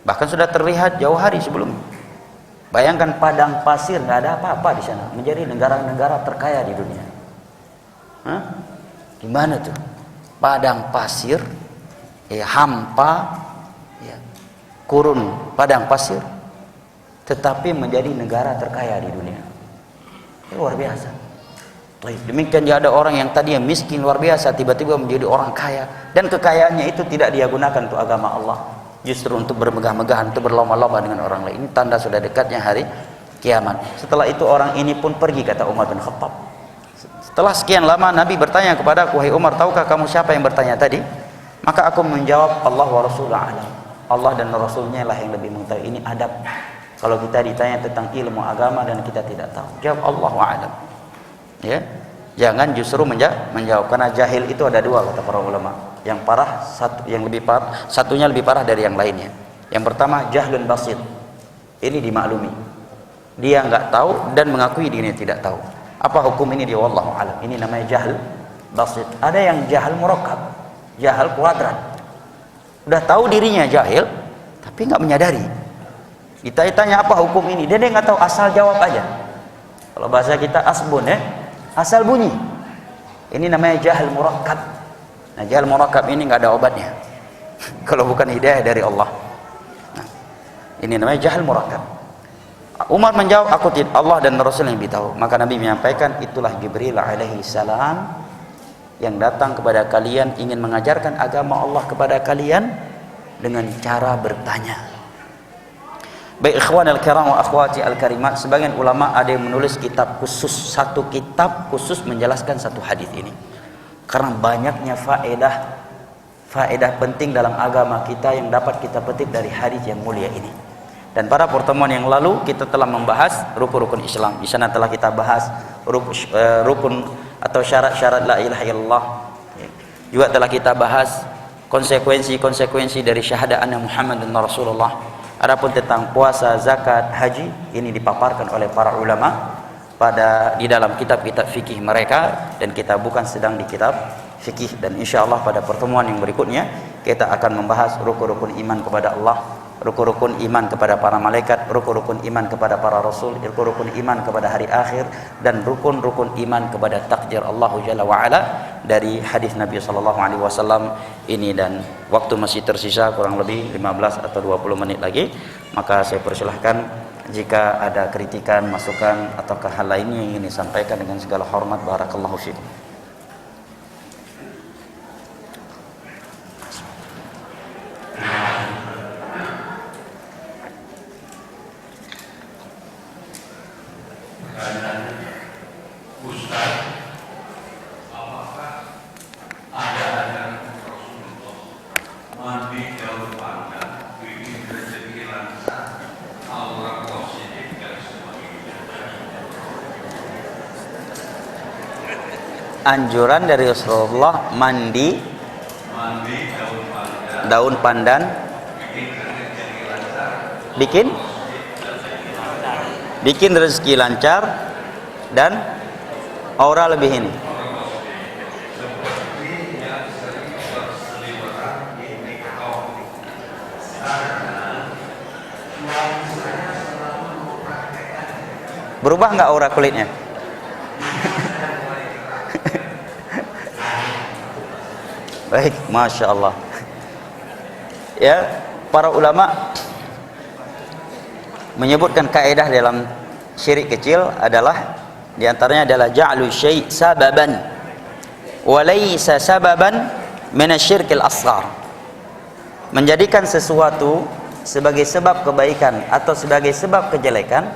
bahkan sudah terlihat jauh hari sebelum. Bayangkan padang pasir, nggak ada apa-apa di sana, menjadi negara-negara terkaya di dunia. Hah? Gimana tuh? Padang pasir, ya, hampa, ya, kurun padang pasir, tetapi menjadi negara terkaya di dunia. Ini luar biasa. Demikian juga ada orang yang tadinya miskin luar biasa, tiba-tiba menjadi orang kaya, dan kekayaannya itu tidak dia gunakan untuk agama Allah, justru untuk bermegah-megahan, untuk berlomba-lomba dengan orang lain. Ini tanda sudah dekatnya hari kiamat. Setelah itu orang ini pun pergi, kata Umar bin Khattab. Setelah sekian lama Nabi bertanya kepada aku, wahai Umar, tahukah kamu siapa yang bertanya tadi? Maka aku menjawab, Allah wa Rasulullah alam. Allah dan Rasulnya lah yang lebih mengetahui. Ini adab kalau kita ditanya tentang ilmu agama dan kita tidak tahu. Jawab Allah wa alam. Ya, jangan justru menjawab, karena jahil itu ada dua, kata para ulama. Yang parah, satunya lebih parah dari yang lainnya. Yang pertama, jahlun basit. Ini dimaklumi, dia nggak tahu dan mengakui dirinya tidak tahu. Apa hukum ini? Dia wallahu alam. Ini namanya jahl basit. Ada yang jahal murakkab, jahal kuadrat. Udah tahu dirinya jahil, tapi nggak menyadari. Kita tanya apa hukum ini, dia nggak tahu, asal jawab aja. Kalau bahasa kita asbun ya, asal bunyi. Ini namanya jahal murakkab. Nah, jahal murakkab ini nggak ada obatnya kalau bukan hidayah dari Allah. Nah, ini namanya jahal murakkab. Umar menjawab, aku tidak, Allah dan Rasul yang lebih tahu. Maka Nabi menyampaikan, itulah Jibril alaihi salam yang datang kepada kalian ingin mengajarkan agama Allah kepada kalian dengan cara bertanya. Baik ikhwan al-kiram wa akhwati al-karimat, sebagian ulama ada yang menulis kitab khusus, satu kitab khusus menjelaskan satu hadis ini. Karena banyaknya faedah penting dalam agama kita yang dapat kita petik dari hadis yang mulia ini. Dan pada pertemuan yang lalu kita telah membahas rukun-rukun Islam. Di sana telah kita bahas rukun atau syarat-syarat la ilaha illallah. Juga telah kita bahas konsekuensi-konsekuensi dari syahadat anna Muhammadan Rasulullah. Adapun tentang puasa, zakat, haji, ini dipaparkan oleh para ulama di dalam kitab-kitab fikih mereka, dan kita bukan sedang di kitab fikih. Dan insyaallah pada pertemuan yang berikutnya kita akan membahas rukun-rukun iman kepada Allah, rukun-rukun iman kepada para malaikat, rukun-rukun iman kepada para rasul, rukun-rukun iman kepada hari akhir, dan rukun-rukun iman kepada takdir Allah Jalla wa Ala dari hadis Nabi sallallahu alaihi wasallam ini. Dan waktu masih tersisa kurang lebih 15 atau 20 menit lagi, maka saya persilahkan jika ada kritikan, masukan atau hal lainnya yang ingin disampaikan dengan segala hormat. Barakallahu fikum. Anjuran dari Rasulullah mandi daun pandan bikin rezeki lancar dan aura lebih ini. Berubah nggak aura kulitnya? Baik, Masya Allah. Ya, para ulama menyebutkan kaidah dalam syirik kecil adalah, diantaranya adalah ja'lu syai' sababan wa laysa sababan minasyirkil asghar. Menjadikan sesuatu sebagai sebab kebaikan atau sebagai sebab kejelekan,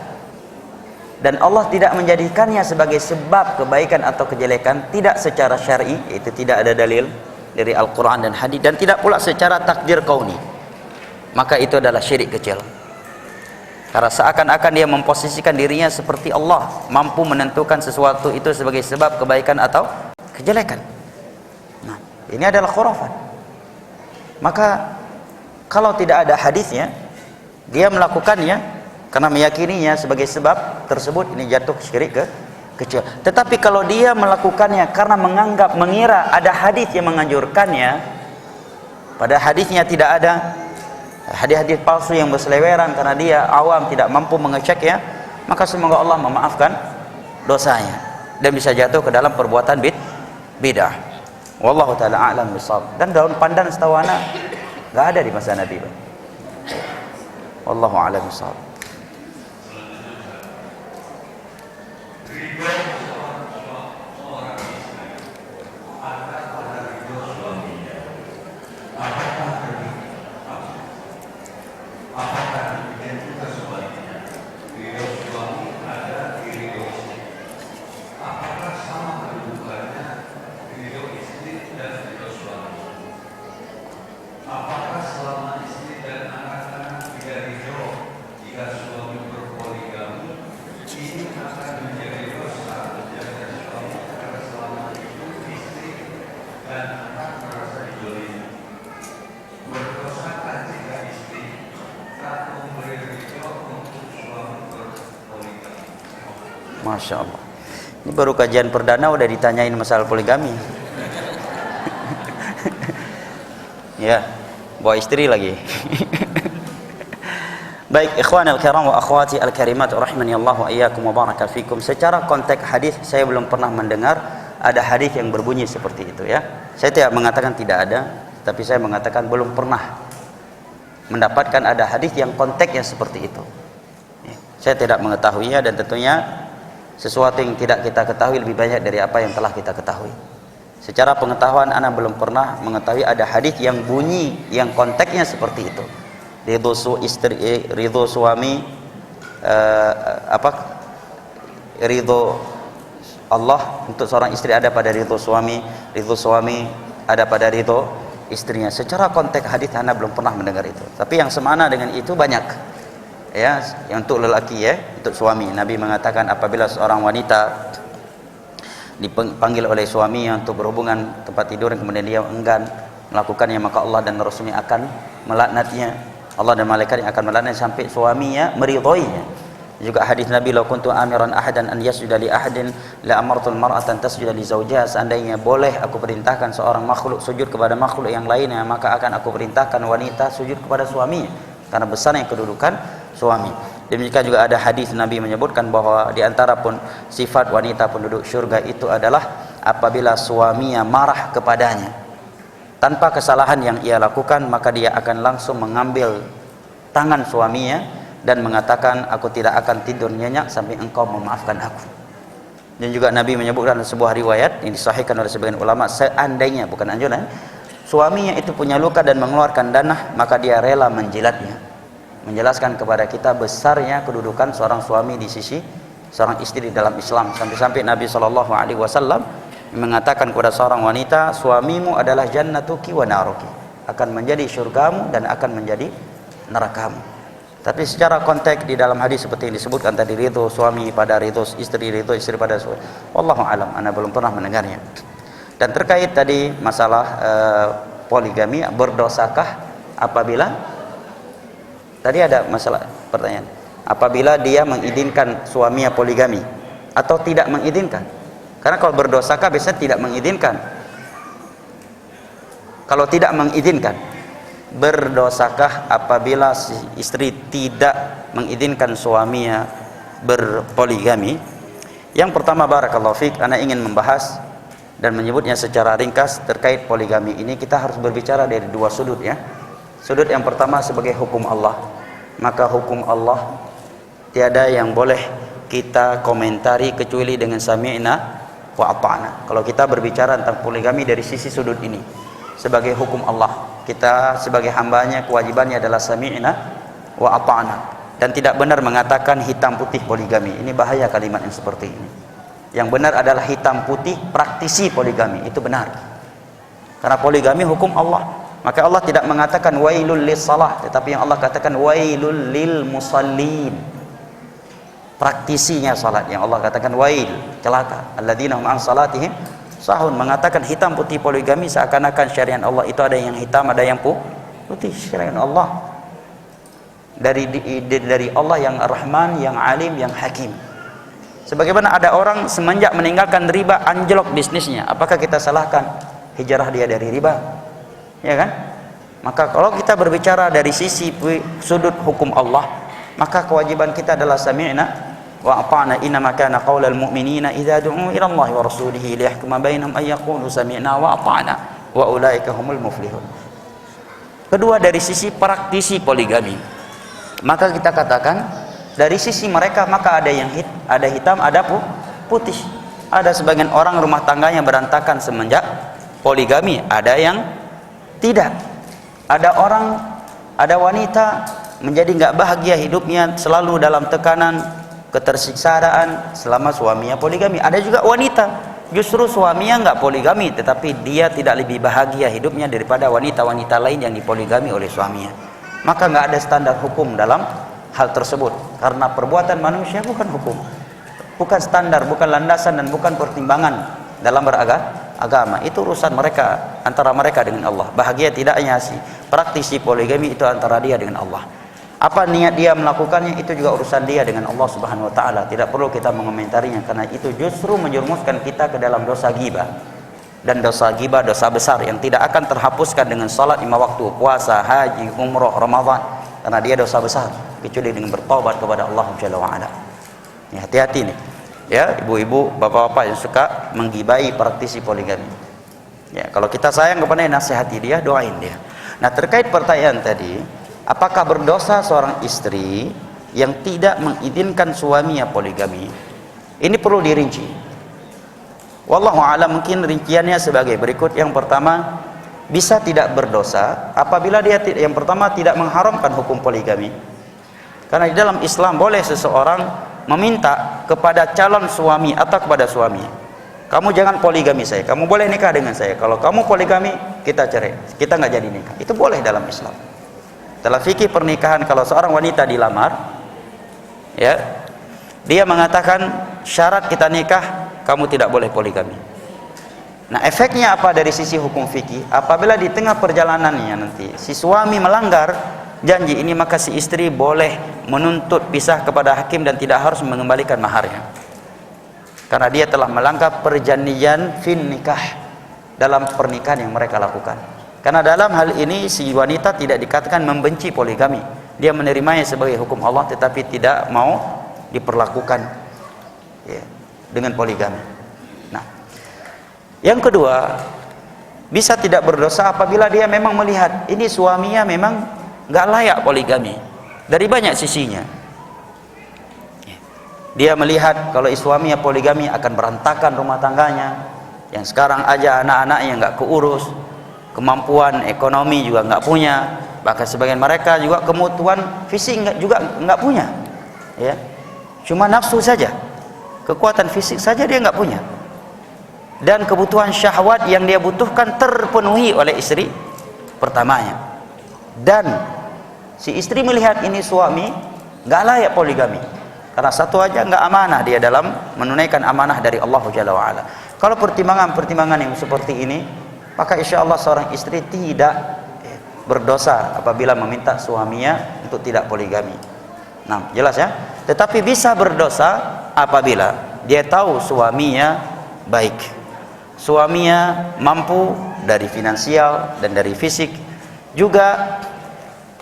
dan Allah tidak menjadikannya sebagai sebab kebaikan atau kejelekan, tidak secara syar'i, itu tidak ada dalil dari Al-Quran dan hadis, dan tidak pula secara takdir kauni, maka itu adalah syirik kecil. Karena seakan-akan dia memposisikan dirinya seperti Allah, mampu menentukan sesuatu itu sebagai sebab kebaikan atau kejelekan. Nah, ini adalah khurafat. Maka kalau tidak ada hadisnya, dia melakukannya karena meyakininya sebagai sebab tersebut, ini jatuh syirik kecil. Tetapi kalau dia melakukannya karena mengira ada hadis yang menganjurkannya, pada hadisnya tidak ada, hadis-hadis palsu yang berseliweran karena dia awam tidak mampu mengeceknya, maka semoga Allah memaafkan dosanya dan bisa jatuh ke dalam perbuatan bid'ah. Wallahu taala a'lam bishawab. Dan daun pandan setahu ana enggak ada di masa Nabi. Wallahu a'lam bishawab. Masya Allah. Ini baru kajian perdana udah ditanyain masalah poligami. Ya, bawa istri lagi. Baik, ikhwan al-kiram wa akhwati al-karimat rahimani Allah wa iyyakum wa baraka fikum. Secara konteks hadis saya belum pernah mendengar ada hadis yang berbunyi seperti itu ya. Saya tidak mengatakan tidak ada, tapi saya mengatakan belum pernah mendapatkan ada hadis yang konteksnya seperti itu. Ya, saya tidak mengetahuinya, dan tentunya sesuatu yang tidak kita ketahui lebih banyak dari apa yang telah kita ketahui. Secara pengetahuan ana belum pernah mengetahui ada hadis yang bunyi yang konteksnya seperti itu. ridho suami, ridho Allah untuk seorang istri ada pada ridho suami ada pada ridho istrinya. Secara konteks hadis Anda belum pernah mendengar itu, tapi yang semana dengan itu banyak ya. Yang untuk lelaki ya, untuk suami, Nabi mengatakan apabila seorang wanita dipanggil oleh suaminya untuk berhubungan tempat tidur, kemudian dia enggan melakukannya, maka Allah dan Rasulnya akan melaknatnya. Allah dan malaikatnya akan melaknatnya sampai suaminya meridhoinya. Juga hadis Nabi, "Lau kuntu amiran ahadan an yasjuda li ahadin la amartul mar'atan tasjuda li zawjiha." Seandainya boleh aku perintahkan seorang makhluk sujud kepada makhluk yang lainnya, maka akan aku perintahkan wanita sujud kepada suaminya, karena besarnya kedudukan suami. Demikian juga ada hadis Nabi menyebutkan bahwa di antara pun sifat wanita penduduk surga itu adalah apabila suaminya marah kepadanya tanpa kesalahan yang ia lakukan, maka dia akan langsung mengambil tangan suaminya dan mengatakan, "Aku tidak akan tidur nyenyak sampai engkau memaafkan aku." Dan juga Nabi menyebutkan sebuah riwayat yang disahihkan oleh sebagian ulama, seandainya, bukan anjuran, suaminya itu punya luka dan mengeluarkan danah, maka dia rela menjilatnya. Menjelaskan kepada kita besarnya kedudukan seorang suami di sisi seorang istri dalam Islam. Sampai-sampai Nabi SAW mengatakan kepada seorang wanita, "Suamimu adalah jannatuki wa naruki," akan menjadi surgamu dan akan menjadi nerakamu. Tapi secara konteks di dalam hadis seperti yang disebutkan tadi, ridho suami pada ridho istri pada suami, wallahu alam, Anda belum pernah mendengarnya. Dan terkait tadi masalah poligami, berdosakah apabila tadi ada masalah pertanyaan, apabila dia mengizinkan suaminya poligami atau tidak mengizinkan? Karena kalau berdosakah biasanya tidak mengizinkan. Kalau tidak mengizinkan, berdosakah apabila si istri tidak mengizinkan suaminya berpoligami? Yang pertama, barakallahu fiik, ana ingin membahas dan menyebutnya secara ringkas terkait poligami ini. Kita harus berbicara dari dua sudut ya. Sudut yang pertama sebagai hukum Allah, maka hukum Allah tiada yang boleh kita komentari kecuali dengan sami'na wa ata'na. Kalau kita berbicara tentang poligami dari sisi sudut ini sebagai hukum Allah, kita sebagai hambanya kewajibannya adalah sami'na wa ata'na, dan tidak benar mengatakan hitam putih poligami. Ini bahaya kalimat yang seperti ini. Yang benar adalah hitam putih praktisi poligami, itu benar. Karena poligami hukum Allah, maka Allah tidak mengatakan wailul lis salah, tetapi yang Allah katakan wailul lil musallin, praktisinya salat, yang Allah katakan wail, celaka, alladzina hum an salatihim sahun. Mengatakan hitam putih poligami seakan-akan syariat Allah itu ada yang hitam, ada yang putih. Syariat Allah dari Allah yang Rahman, yang Alim, yang Hakim. Sebagaimana ada orang semenjak meninggalkan riba anjlok bisnisnya, apakah kita salahkan hijrah dia dari riba? Ya kan? Maka kalau kita berbicara dari sisi sudut hukum Allah, maka kewajiban kita adalah sami'na wa ata'na. Innama kana qaulal mu'minina idza du'u ila Allah wa rasulihi liyahkuma bainahum ay yaqulu sami'na wa ata'na wa ulaika humul muflihun. Kedua, dari sisi praktisi poligami, maka kita katakan dari sisi mereka, maka ada yang ada hitam, ada putih. Ada sebagian orang rumah tangganya berantakan semenjak poligami, ada yang tidak. Ada wanita menjadi nggak bahagia hidupnya, selalu dalam tekanan, ketersiksaan selama suaminya poligami. Ada juga wanita justru suaminya nggak poligami, tetapi dia tidak lebih bahagia hidupnya daripada wanita-wanita lain yang dipoligami oleh suaminya. Maka nggak ada standar hukum dalam hal tersebut, karena perbuatan manusia bukan hukum, bukan standar, bukan landasan, dan bukan pertimbangan dalam beragama. Itu urusan mereka, antara mereka dengan Allah. Bahagia tidaknya si praktisi poligami itu antara dia dengan Allah. Apa niat dia melakukannya itu juga urusan dia dengan Allah Subhanahu wa taala. Tidak perlu kita mengomentarinya, karena itu justru menjerumuskan kita ke dalam dosa ghibah. Dan dosa ghibah dosa besar yang tidak akan terhapuskan dengan salat 5 waktu, puasa, haji, umroh, Ramadan, karena dia dosa besar kecuali dengan bertaubat kepada Allah Jalla wa ala. Ya, hati-hati nih. Ya, ibu-ibu, bapak-bapak yang suka menggibai praktisi poligami. Ya, kalau kita sayang kepada nasihati dia, doain dia. Nah, terkait pertanyaan tadi, apakah berdosa seorang istri yang tidak mengizinkan suaminya poligami? Ini perlu dirinci. Wallahu a'lam, mungkin rinciannya sebagai berikut. Yang pertama, bisa tidak berdosa apabila dia yang pertama tidak mengharamkan hukum poligami. Karena di dalam Islam boleh seseorang meminta kepada calon suami atau kepada suami, kamu jangan poligami saya, kamu boleh nikah dengan saya. Kalau kamu poligami, kita cerai, kita nggak jadi nikah. Itu boleh dalam Islam. Dalam fikih pernikahan, kalau seorang wanita dilamar, ya, dia mengatakan syarat kita nikah, kamu tidak boleh poligami. Nah, efeknya apa dari sisi hukum fikih? Apabila di tengah perjalanannya nanti si suami melanggar janji ini, maka si istri boleh menuntut pisah kepada hakim dan tidak harus mengembalikan maharnya, karena dia telah melanggar perjanjian fin nikah dalam pernikahan yang mereka lakukan. Karena dalam hal ini si wanita tidak dikatakan membenci poligami, dia menerimanya sebagai hukum Allah tetapi tidak mau diperlakukan, ya, dengan poligami. Nah, yang kedua, bisa tidak berdosa apabila dia memang melihat ini suaminya memang nggak layak poligami dari banyak sisinya. Dia melihat kalau suaminya poligami akan berantakan rumah tangganya, yang sekarang aja anak-anaknya nggak keurus, kemampuan ekonomi juga nggak punya, bahkan sebagian mereka juga kebutuhan fisik juga nggak punya, ya, cuma nafsu saja, kekuatan fisik saja dia nggak punya, dan kebutuhan syahwat yang dia butuhkan terpenuhi oleh istri pertamanya. Dan si istri melihat ini suami nggak layak poligami, karena satu aja nggak amanah dia dalam menunaikan amanah dari Allah Jalla wa'ala. Kalau pertimbangan-pertimbangan yang seperti ini, maka insya Allah seorang istri tidak berdosa apabila meminta suaminya untuk tidak poligami. Nah, jelas ya. Tetapi bisa berdosa apabila dia tahu suaminya baik, suaminya mampu dari finansial dan dari fisik. Juga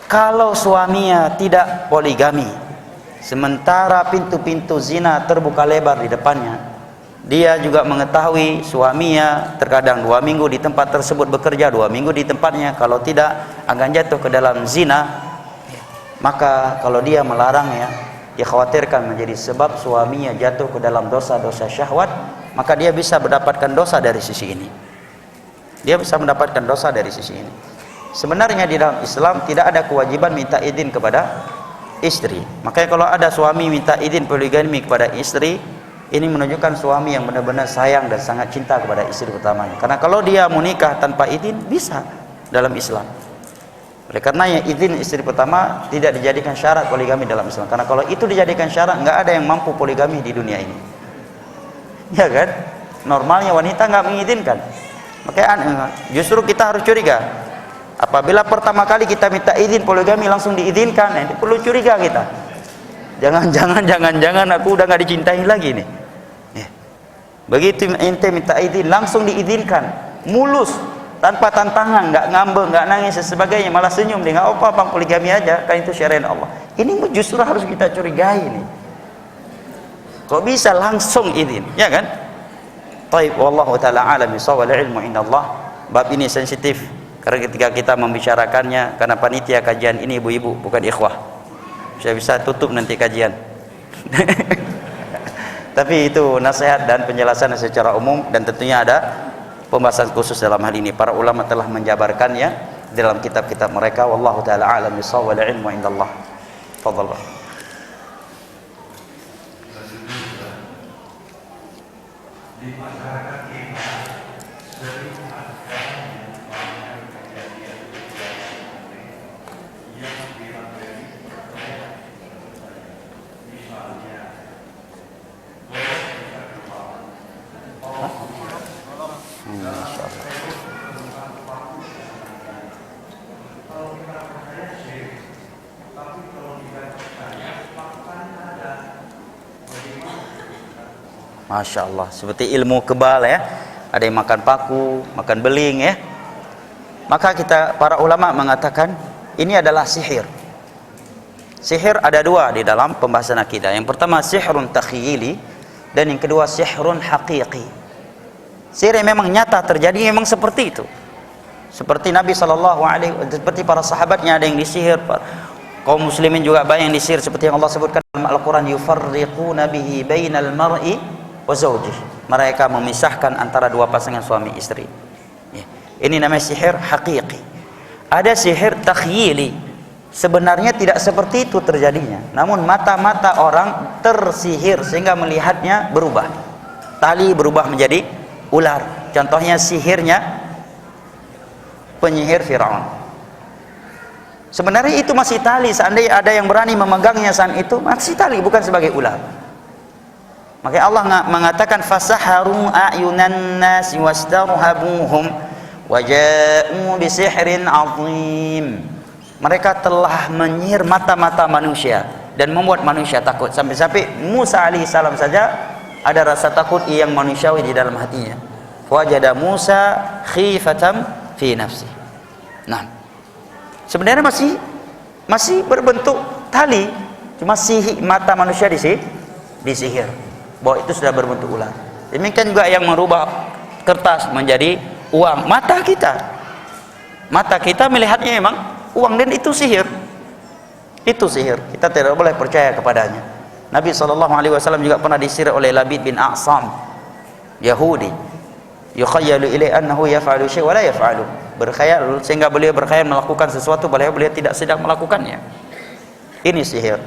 kalau suaminya tidak poligami, sementara pintu-pintu zina terbuka lebar di depannya, dia juga mengetahui suaminya terkadang 2 minggu di tempat tersebut bekerja, 2 minggu di tempatnya, kalau tidak akan jatuh ke dalam zina, maka kalau dia melarangnya, dia khawatirkan menjadi sebab suaminya jatuh ke dalam dosa-dosa syahwat, maka dia bisa mendapatkan dosa dari sisi ini. Dia bisa mendapatkan dosa dari sisi ini. Sebenarnya di dalam Islam tidak ada kewajiban minta izin kepada istri. Makanya kalau ada suami minta izin poligami kepada istri, ini menunjukkan suami yang benar-benar sayang dan sangat cinta kepada istri pertamanya. Karena kalau dia mau nikah tanpa izin, bisa dalam Islam. Oleh karenanya izin istri pertama tidak dijadikan syarat poligami dalam Islam. Karena kalau itu dijadikan syarat, nggak ada yang mampu poligami di dunia ini, ya kan? Normalnya wanita nggak mengizinkan. Makanya justru kita harus curiga apabila pertama kali kita minta izin poligami langsung diizinkan. Nah, itu perlu curiga kita. Jangan aku udah nggak dicintai lagi nih. Begitu ente minta izin langsung diizinkan, mulus, tanpa tantangan, nggak ngambek, nggak nangis dan sebagainya, malah senyum dia, nggak apa bang, poligami aja, kan itu syariat Allah. Ini justru harus kita curigai nih. Kok bisa langsung izin, ya kan? Taib, wallahu taala alam bisawab, wal ilmu indallah. Bab ini sensitif karena ketika kita membicarakannya, karena panitia kajian ini ibu-ibu bukan ikhwah, saya bisa tutup nanti kajian. Tapi itu nasihat dan penjelasan secara umum, dan tentunya ada pembahasan khusus dalam hal ini. Para ulama telah menjabarkannya dalam kitab-kitab mereka. Wallahu taala a'lam bissawab, wal ilmu indallah. Fadhal. Di masyarakat kita sering ada kejadian yang dilakukan, misalnya Masya Allah, seperti ilmu kebal ya, ada yang makan paku, makan beling ya. Maka kita, para ulama mengatakan ini adalah sihir. Sihir ada dua di dalam pembahasan akidah. Yang pertama sihrun takhyili, dan yang kedua sihrun haqiqi. Sihir yang memang nyata terjadi, memang seperti itu. Seperti Nabi SAW, seperti para sahabatnya ada yang disihir, kaum muslimin juga banyak yang disihir, seperti yang Allah sebutkan dalam Al-Quran, yufarriquna bihi bainal mar'i wa zawjih. Mereka memisahkan antara dua pasangan suami istri. Ini namanya sihir hakiki. Ada sihir takhyili. Sebenarnya tidak seperti itu terjadinya. Namun mata-mata orang tersihir sehingga melihatnya berubah. Tali berubah menjadi ular. Contohnya sihirnya penyihir Firaun. Sebenarnya itu masih tali. Seandainya ada yang berani memegangnya saat itu, masih tali, bukan sebagai ular. Makanya Allah mengatakan fasaharu a'yunan nasi wastarhabuhum waja'u bisihrin azim. Mereka telah menyihir mata-mata manusia dan membuat manusia takut. Sampai-sampai Musa alaihissalam saja ada rasa takut yang manusiawi di dalam hatinya. Wajada Musa khifatan fi nafsi. Nah, sebenarnya masih berbentuk tali, cuma mata manusia disihir. Bahwa itu sudah berbentuk ular. Demikian juga yang merubah kertas menjadi uang. Mata kita melihatnya memang uang, dan itu sihir. Itu sihir. Kita tidak boleh percaya kepadanya. Nabi SAW juga pernah disihir oleh Labid bin A'sam, Yahudi. Yukhayyalu ilai annahu yaf'alu syai' wa la yaf'alu. Berkhayal, sehingga beliau berkhayal melakukan sesuatu, beliau tidak sedang melakukannya. Ini sihir.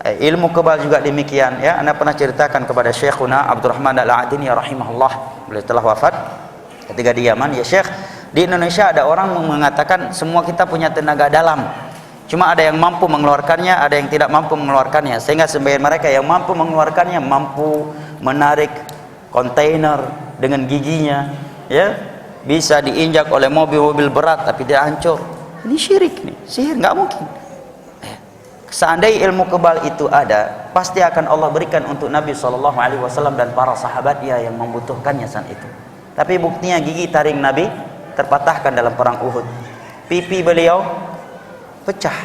Ilmu kebal juga demikian, ya. Anda pernah ceritakan kepada Syekhuna Abdurrahman Al-Adini rahimahullah, beliau telah wafat ketika di Yaman. Ya Syekh, di Indonesia ada orang mengatakan semua kita punya tenaga dalam, cuma ada yang mampu mengeluarkannya, ada yang tidak mampu mengeluarkannya. Sehingga sebagian mereka yang mampu mengeluarkannya mampu menarik kontainer dengan giginya, ya, bisa diinjak oleh mobil-mobil berat tapi tidak hancur. Ini syirik nih, sihir, nggak mungkin. Seandainya ilmu kebal itu ada, pasti akan Allah berikan untuk Nabi SAW dan para sahabatnya yang membutuhkannya saat itu. Tapi buktinya gigi taring Nabi terpatahkan dalam perang Uhud. Pipi beliau pecah,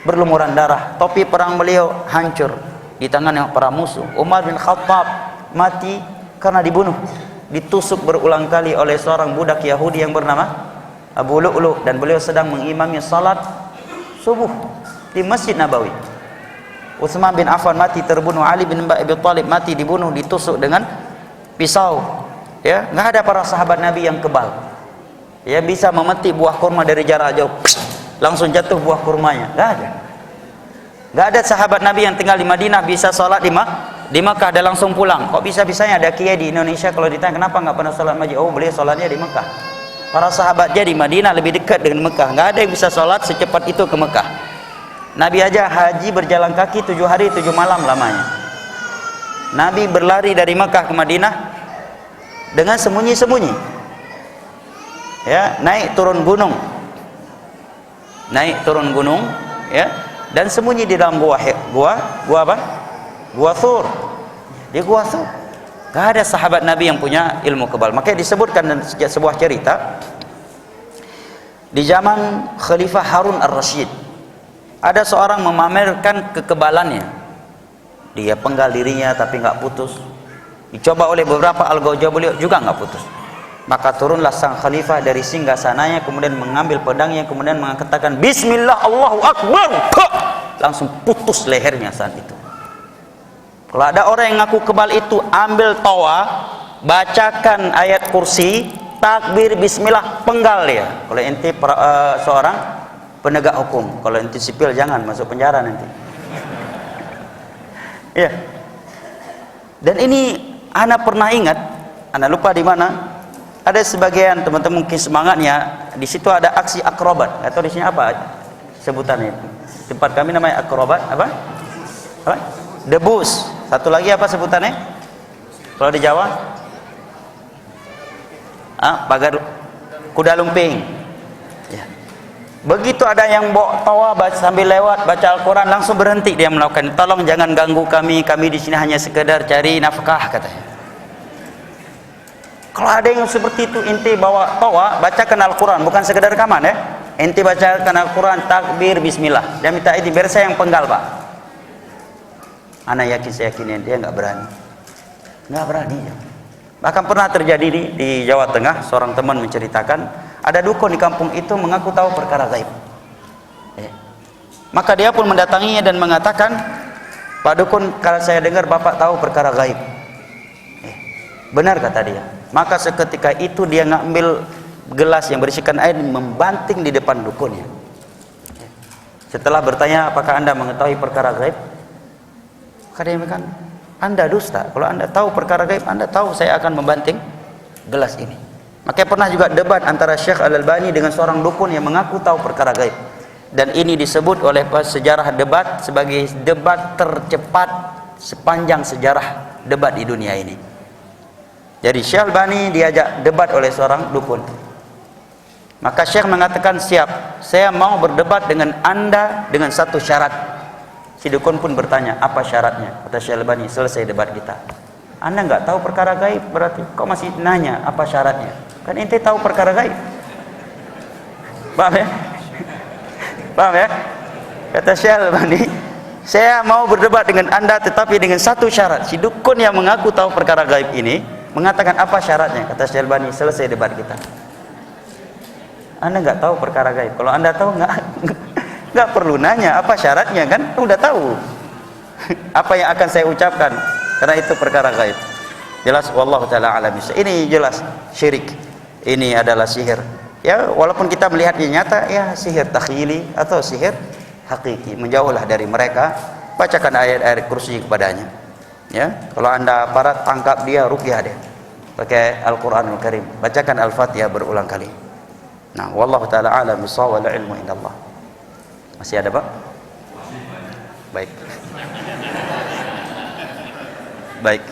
berlumuran darah. Topi perang beliau hancur di tangan para musuh. Umar bin Khattab mati karena dibunuh, ditusuk berulang kali oleh seorang budak Yahudi yang bernama Abu Lu'lu', dan beliau sedang mengimami salat subuh di Masjid Nabawi. Utsman bin Affan mati terbunuh, Ali bin Abi Thalib mati dibunuh, ditusuk dengan pisau. Ya, nggak ada para sahabat Nabi yang kebal. Ya, bisa memetik buah kurma dari jarak jauh, langsung jatuh buah kurmanya. Nggak ada. Nggak ada sahabat Nabi yang tinggal di Madinah bisa sholat di Makkah dan langsung pulang. Kok bisa-bisanya ada kiai di Indonesia kalau ditanya kenapa nggak pernah sholat masjid? Oh, beliau sholatnya di Mekah. Para sahabatnya di Madinah lebih dekat dengan Mekah. Nggak ada yang bisa sholat secepat itu ke Mekah. Nabi aja haji berjalan kaki 7 hari 7 malam lamanya. Nabi berlari dari Mekah ke Madinah dengan sembunyi-sembunyi, ya, naik turun gunung, ya, dan sembunyi di dalam gua apa? Gua Thur. Di gua Thur. Gak ada sahabat Nabi yang punya ilmu kebal. Makanya disebutkan dalam sebuah cerita di zaman Khalifah Harun Ar-Rasyid, ada seorang memamerkan kekebalannya. Dia penggal dirinya tapi nggak putus. Dicoba oleh beberapa algojo beliau juga nggak putus. Maka turunlah sang khalifah dari singgasananya, kemudian mengambil pedangnya, kemudian mengatakan Bismillah Allahu Akbar. Langsung putus lehernya saat itu. Kalau ada orang yang ngaku kebal itu, ambil toa, bacakan ayat kursi, takbir Bismillah, penggal dia. Kalau ente seorang penegak hukum, kalau ente sipil jangan masuk penjara nanti. Ya. Dan ini ana pernah ingat, ana lupa di mana. Ada sebagian teman-teman mungkin semangatnya di situ ada aksi akrobat, atau di sini apa sebutannya? Tempat kami namanya akrobat apa? Apa? Debus. Satu lagi apa sebutannya? Kalau di Jawa? Pagar kuda lumping. Ya. Begitu ada yang bawa tawa sambil lewat baca Al-Quran, langsung berhenti dia melakukan. Tolong jangan ganggu kami di sini hanya sekedar cari nafkah, katanya. Kalau ada yang seperti itu, inti bawa tawa, bacakan Al-Quran, bukan sekedar rekaman ya. Inti bacakan Al-Quran, takbir, Bismillah. Dia minta ini, biar saya yang penggal pak. Ana yakin, saya yakin dia nggak berani ya. Bahkan pernah terjadi di Jawa Tengah, seorang teman menceritakan ada dukun di kampung itu mengaku tahu perkara gaib. Maka dia pun mendatanginya dan mengatakan, Pak dukun, kalau saya dengar bapak tahu perkara gaib. Benar kata dia. Maka seketika itu dia ngambil gelas yang berisikan air membanting di depan dukunnya. Setelah bertanya, apakah Anda mengetahui perkara gaib? Maka dia mengatakan, Anda dusta. Kalau Anda tahu perkara gaib, Anda tahu saya akan membanting gelas ini. Makanya pernah juga debat antara Syekh Al-Albani dengan seorang dukun yang mengaku tahu perkara gaib. Dan ini disebut oleh sejarah debat sebagai debat tercepat sepanjang sejarah debat di dunia ini. Jadi Syekh Al-Albani diajak debat oleh seorang dukun. Maka Syekh mengatakan, siap, saya mau berdebat dengan Anda dengan satu syarat. Si dukun pun bertanya, apa syaratnya? Kata Syekh Al-Albani, selesai debat kita. Anda nggak tahu perkara gaib, berarti kok masih nanya apa syaratnya? Kan ente tahu perkara gaib. Paham ya? Paham ya? Kata Syekh Al-Albani, saya mau berdebat dengan Anda tetapi dengan satu syarat. Si dukun yang mengaku tahu perkara gaib ini mengatakan, apa syaratnya? Kata Syekh Al-Albani, selesai debat kita. Anda nggak tahu perkara gaib. Kalau Anda tahu nggak perlu nanya apa syaratnya, kan udah tahu apa yang akan saya ucapkan, karena itu perkara gaib. Jelas wallahu taala alam. Ini jelas syirik, ini adalah sihir ya, walaupun kita melihatnya nyata ya sihir takhyili atau sihir hakiki. Menjauhlah dari mereka, bacakan ayat-ayat kursi kepadanya ya. Kalau Anda aparat, tangkap dia, ruqyah dia pakai Al-Qur'anul Karim, bacakan Al-Fatihah berulang kali. Nah, wallahu taala alam bissawab, wal ilmu indallah. Masih ada, Pak? Baik. Baik.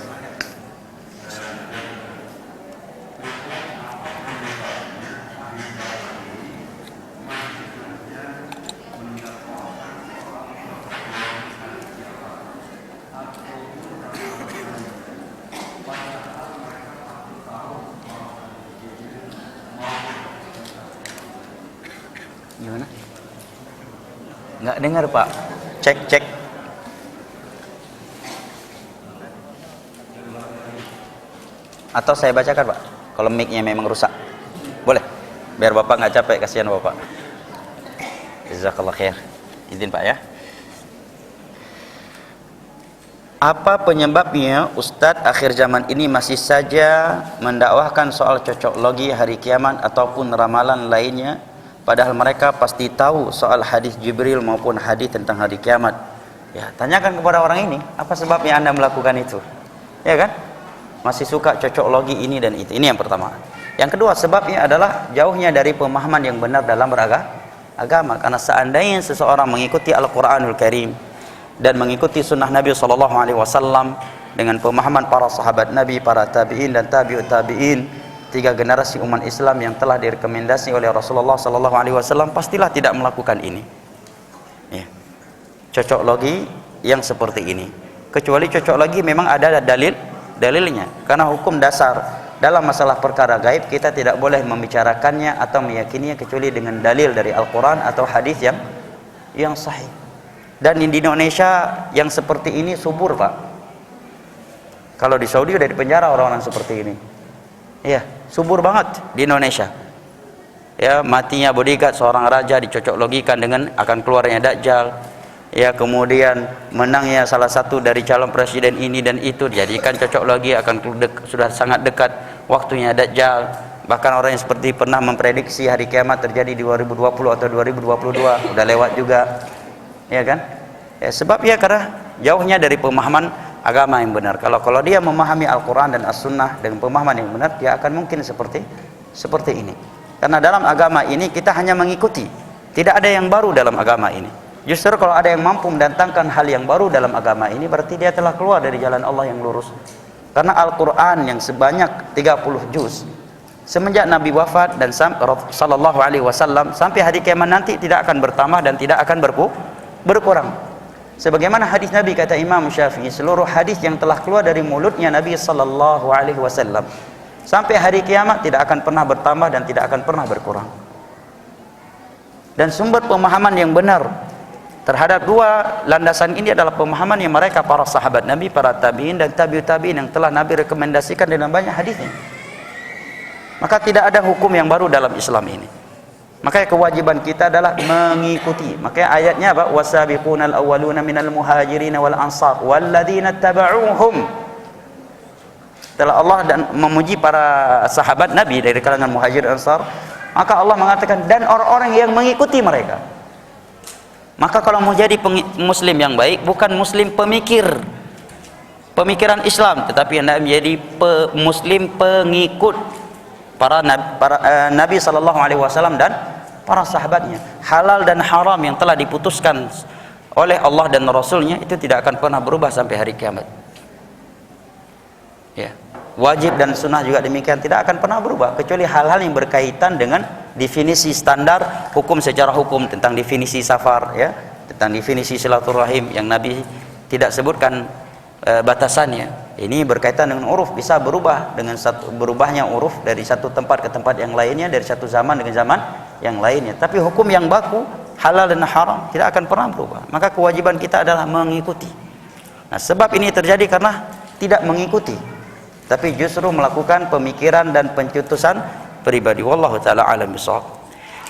Gimana? Nggak dengar, Pak. Cek. Atau saya bacakan, Pak, kalau mic-nya memang rusak. Boleh? Biar Bapak nggak capek, kasihan Bapak. Jazakallah khair. Izin, Pak, ya. Apa penyebabnya Ustadz akhir zaman ini masih saja mendakwahkan soal cocok logi hari kiamat ataupun ramalan lainnya, padahal mereka pasti tahu soal hadis Jibril maupun hadis tentang hari kiamat? Ya, tanyakan kepada orang ini, apa sebabnya Anda melakukan itu? Ya kan? Masih suka cocok logi ini dan itu. Ini yang pertama. Yang kedua, sebabnya adalah jauhnya dari pemahaman yang benar dalam beragama. Karena seandainya seseorang mengikuti Al-Qur'anul Karim dan mengikuti sunnah Nabi SAW dengan pemahaman para sahabat Nabi, para tabi'in dan tabi'ut tabi'in, 3 generasi umat Islam yang telah direkomendasi oleh Rasulullah SAW, pastilah tidak melakukan ini ya. Cocok logi yang seperti ini, kecuali cocok logi memang ada dalilnya. Karena hukum dasar dalam masalah perkara gaib, kita tidak boleh membicarakannya atau meyakininya kecuali dengan dalil dari Al-Quran atau hadis yang sahih. Dan di Indonesia yang seperti ini subur, Pak. Kalau di Saudi udah dipenjara orang-orang seperti ini. Iya, subur banget di Indonesia. Ya, matinya bodyguard seorang raja dicocok logikan dengan akan keluarnya Dajjal. Ya, kemudian menangnya salah satu dari calon presiden ini dan itu dijadikan cocok logi, akan sudah sangat dekat waktunya Dajjal. Bahkan orang yang seperti pernah memprediksi hari kiamat terjadi di 2020 atau 2022, udah lewat juga. Ya kan? Ya, sebab ya karena jauhnya dari pemahaman agama yang benar. Kalau dia memahami Al-Quran dan As-Sunnah dengan pemahaman yang benar, dia akan mungkin seperti ini. Karena dalam agama ini kita hanya mengikuti, tidak ada yang baru dalam agama ini. Justru kalau ada yang mampu mendatangkan hal yang baru dalam agama ini, berarti dia telah keluar dari jalan Allah yang lurus. Karena Al-Quran yang sebanyak 30 juz semenjak Nabi wafat dan sallallahu alaihi wasallam sampai hari kiamat nanti tidak akan bertambah dan tidak akan berkurang. Sebagaimana hadis Nabi, kata Imam Syafi'i, seluruh hadis yang telah keluar dari mulutnya Nabi sallallahu alaihi wasallam sampai hari kiamat tidak akan pernah bertambah dan tidak akan pernah berkurang. Dan sumber pemahaman yang benar terhadap 2 landasan ini adalah pemahaman yang mereka para sahabat Nabi, para tabi'in dan tabi'ut tabi'in yang telah Nabi rekomendasikan dalam banyak hadisnya. Maka tidak ada hukum yang baru dalam Islam ini. Makanya kewajiban kita adalah mengikuti. Makanya ayatnya apa? Wasabiqunal awwaluna minal muhajirin wal ansar walladzina tabauhum setelah Allah dan memuji para sahabat Nabi dari kalangan Muhajir Ansar, maka Allah mengatakan dan orang-orang yang mengikuti mereka. Maka kalau mau jadi muslim yang baik, bukan muslim pemikiran Islam, tetapi hendak menjadi muslim pengikut para Nabi sallallahu alaihi wasallam dan para sahabatnya. Halal dan haram yang telah diputuskan oleh Allah dan Rasulnya itu tidak akan pernah berubah sampai hari kiamat. Ya. Wajib dan sunnah juga demikian, tidak akan pernah berubah kecuali hal-hal yang berkaitan dengan definisi standar hukum secara hukum, tentang definisi safar, ya, tentang definisi silaturahim yang Nabi tidak sebutkan batasannya. Ini berkaitan dengan uruf, bisa berubah dengan berubahnya uruf dari satu tempat ke tempat yang lainnya, dari satu zaman dengan zaman yang lainnya. Tapi hukum yang baku, halal dan haram, tidak akan pernah berubah. Maka kewajiban kita adalah mengikuti. Nah, sebab ini terjadi karena tidak mengikuti, tapi justru melakukan pemikiran dan pencetusan pribadi. Wallahu taala alam bisawab.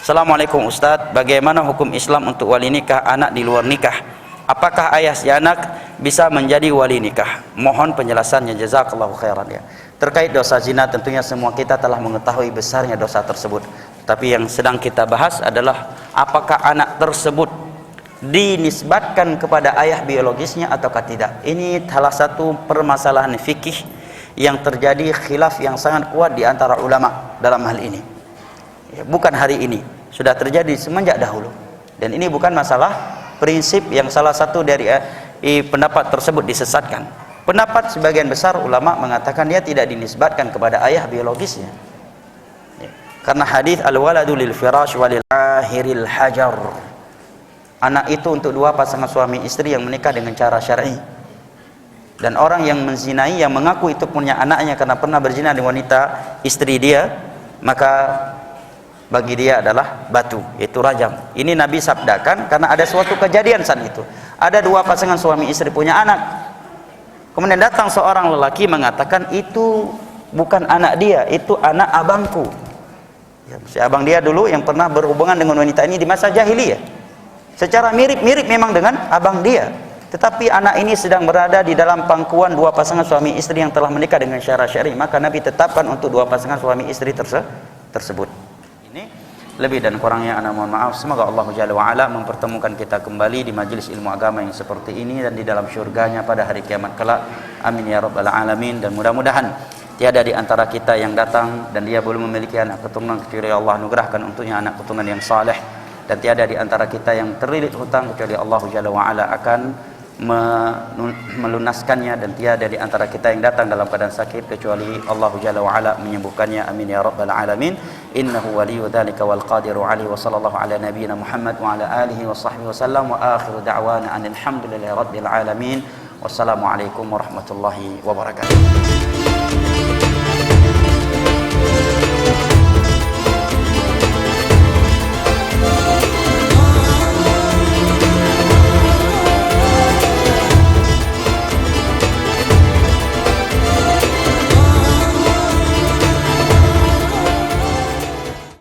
Assalamualaikum Ustaz, bagaimana hukum Islam untuk wali nikah anak di luar nikah? Apakah ayah si anak bisa menjadi wali nikah? Mohon penjelasannya, jazakallahu khairan. Ya. Terkait dosa zina, tentunya semua kita telah mengetahui besarnya dosa tersebut. Tapi yang sedang kita bahas adalah apakah anak tersebut dinisbatkan kepada ayah biologisnya ataukah tidak. Ini salah satu permasalahan fikih yang terjadi khilaf yang sangat kuat di antara ulama dalam hal ini. Ya, bukan hari ini, sudah terjadi semenjak dahulu. Dan ini bukan masalah prinsip yang salah satu dari pendapat tersebut disesatkan. Pendapat sebagian besar ulama mengatakan dia tidak dinisbatkan kepada ayah biologisnya. Ya, karena hadis al-waladu lil firash walil ahiril hajar. Anak itu untuk dua pasangan suami istri yang menikah dengan cara syar'i. Dan orang yang menzinai, yang mengaku itu punya anaknya karena pernah berzina dengan wanita istri dia, maka bagi dia adalah batu, yaitu rajam. Ini Nabi sabdakan karena ada suatu kejadian saat itu. Ada dua pasangan suami istri punya anak. Kemudian datang seorang lelaki mengatakan itu bukan anak dia, itu anak abangku. Ya, si abang dia dulu yang pernah berhubungan dengan wanita ini di masa jahiliyah. Secara mirip-mirip memang dengan abang dia. Tetapi anak ini sedang berada di dalam pangkuan dua pasangan suami istri yang telah menikah dengan syarat syar'i, maka Nabi tetapkan untuk dua pasangan suami istri tersebut. Ini lebih dan kurangnya ana mohon maaf. Semoga Allah Jalla wa Ala mempertemukan kita kembali di majelis ilmu agama yang seperti ini dan di dalam syurganya pada hari kiamat kelak. Amin ya rabbal alamin. Dan mudah-mudahan tiada di antara kita yang datang dan dia belum memiliki anak keturunan kecuali Allah anugerahkan untuknya anak keturunan yang saleh, dan tiada di antara kita yang terlilit hutang kecuali Allah Jalla wa Ala akan melunaskannya, dan tiada di antara kita yang datang dalam keadaan sakit kecuali Allah Jalla wa Ala menyembuhkannya. Amin ya rabbal alamin. Innahu waliyyu dzalika wal qadiru alaihi wa sallallahu ala nabiyyina Muhammad wa ala alihi wa sahbihi wasallam wa akhiru da'wana alhamdulillahi rabbil alamin. Wassalamualaikum warahmatullahi wabarakatuh.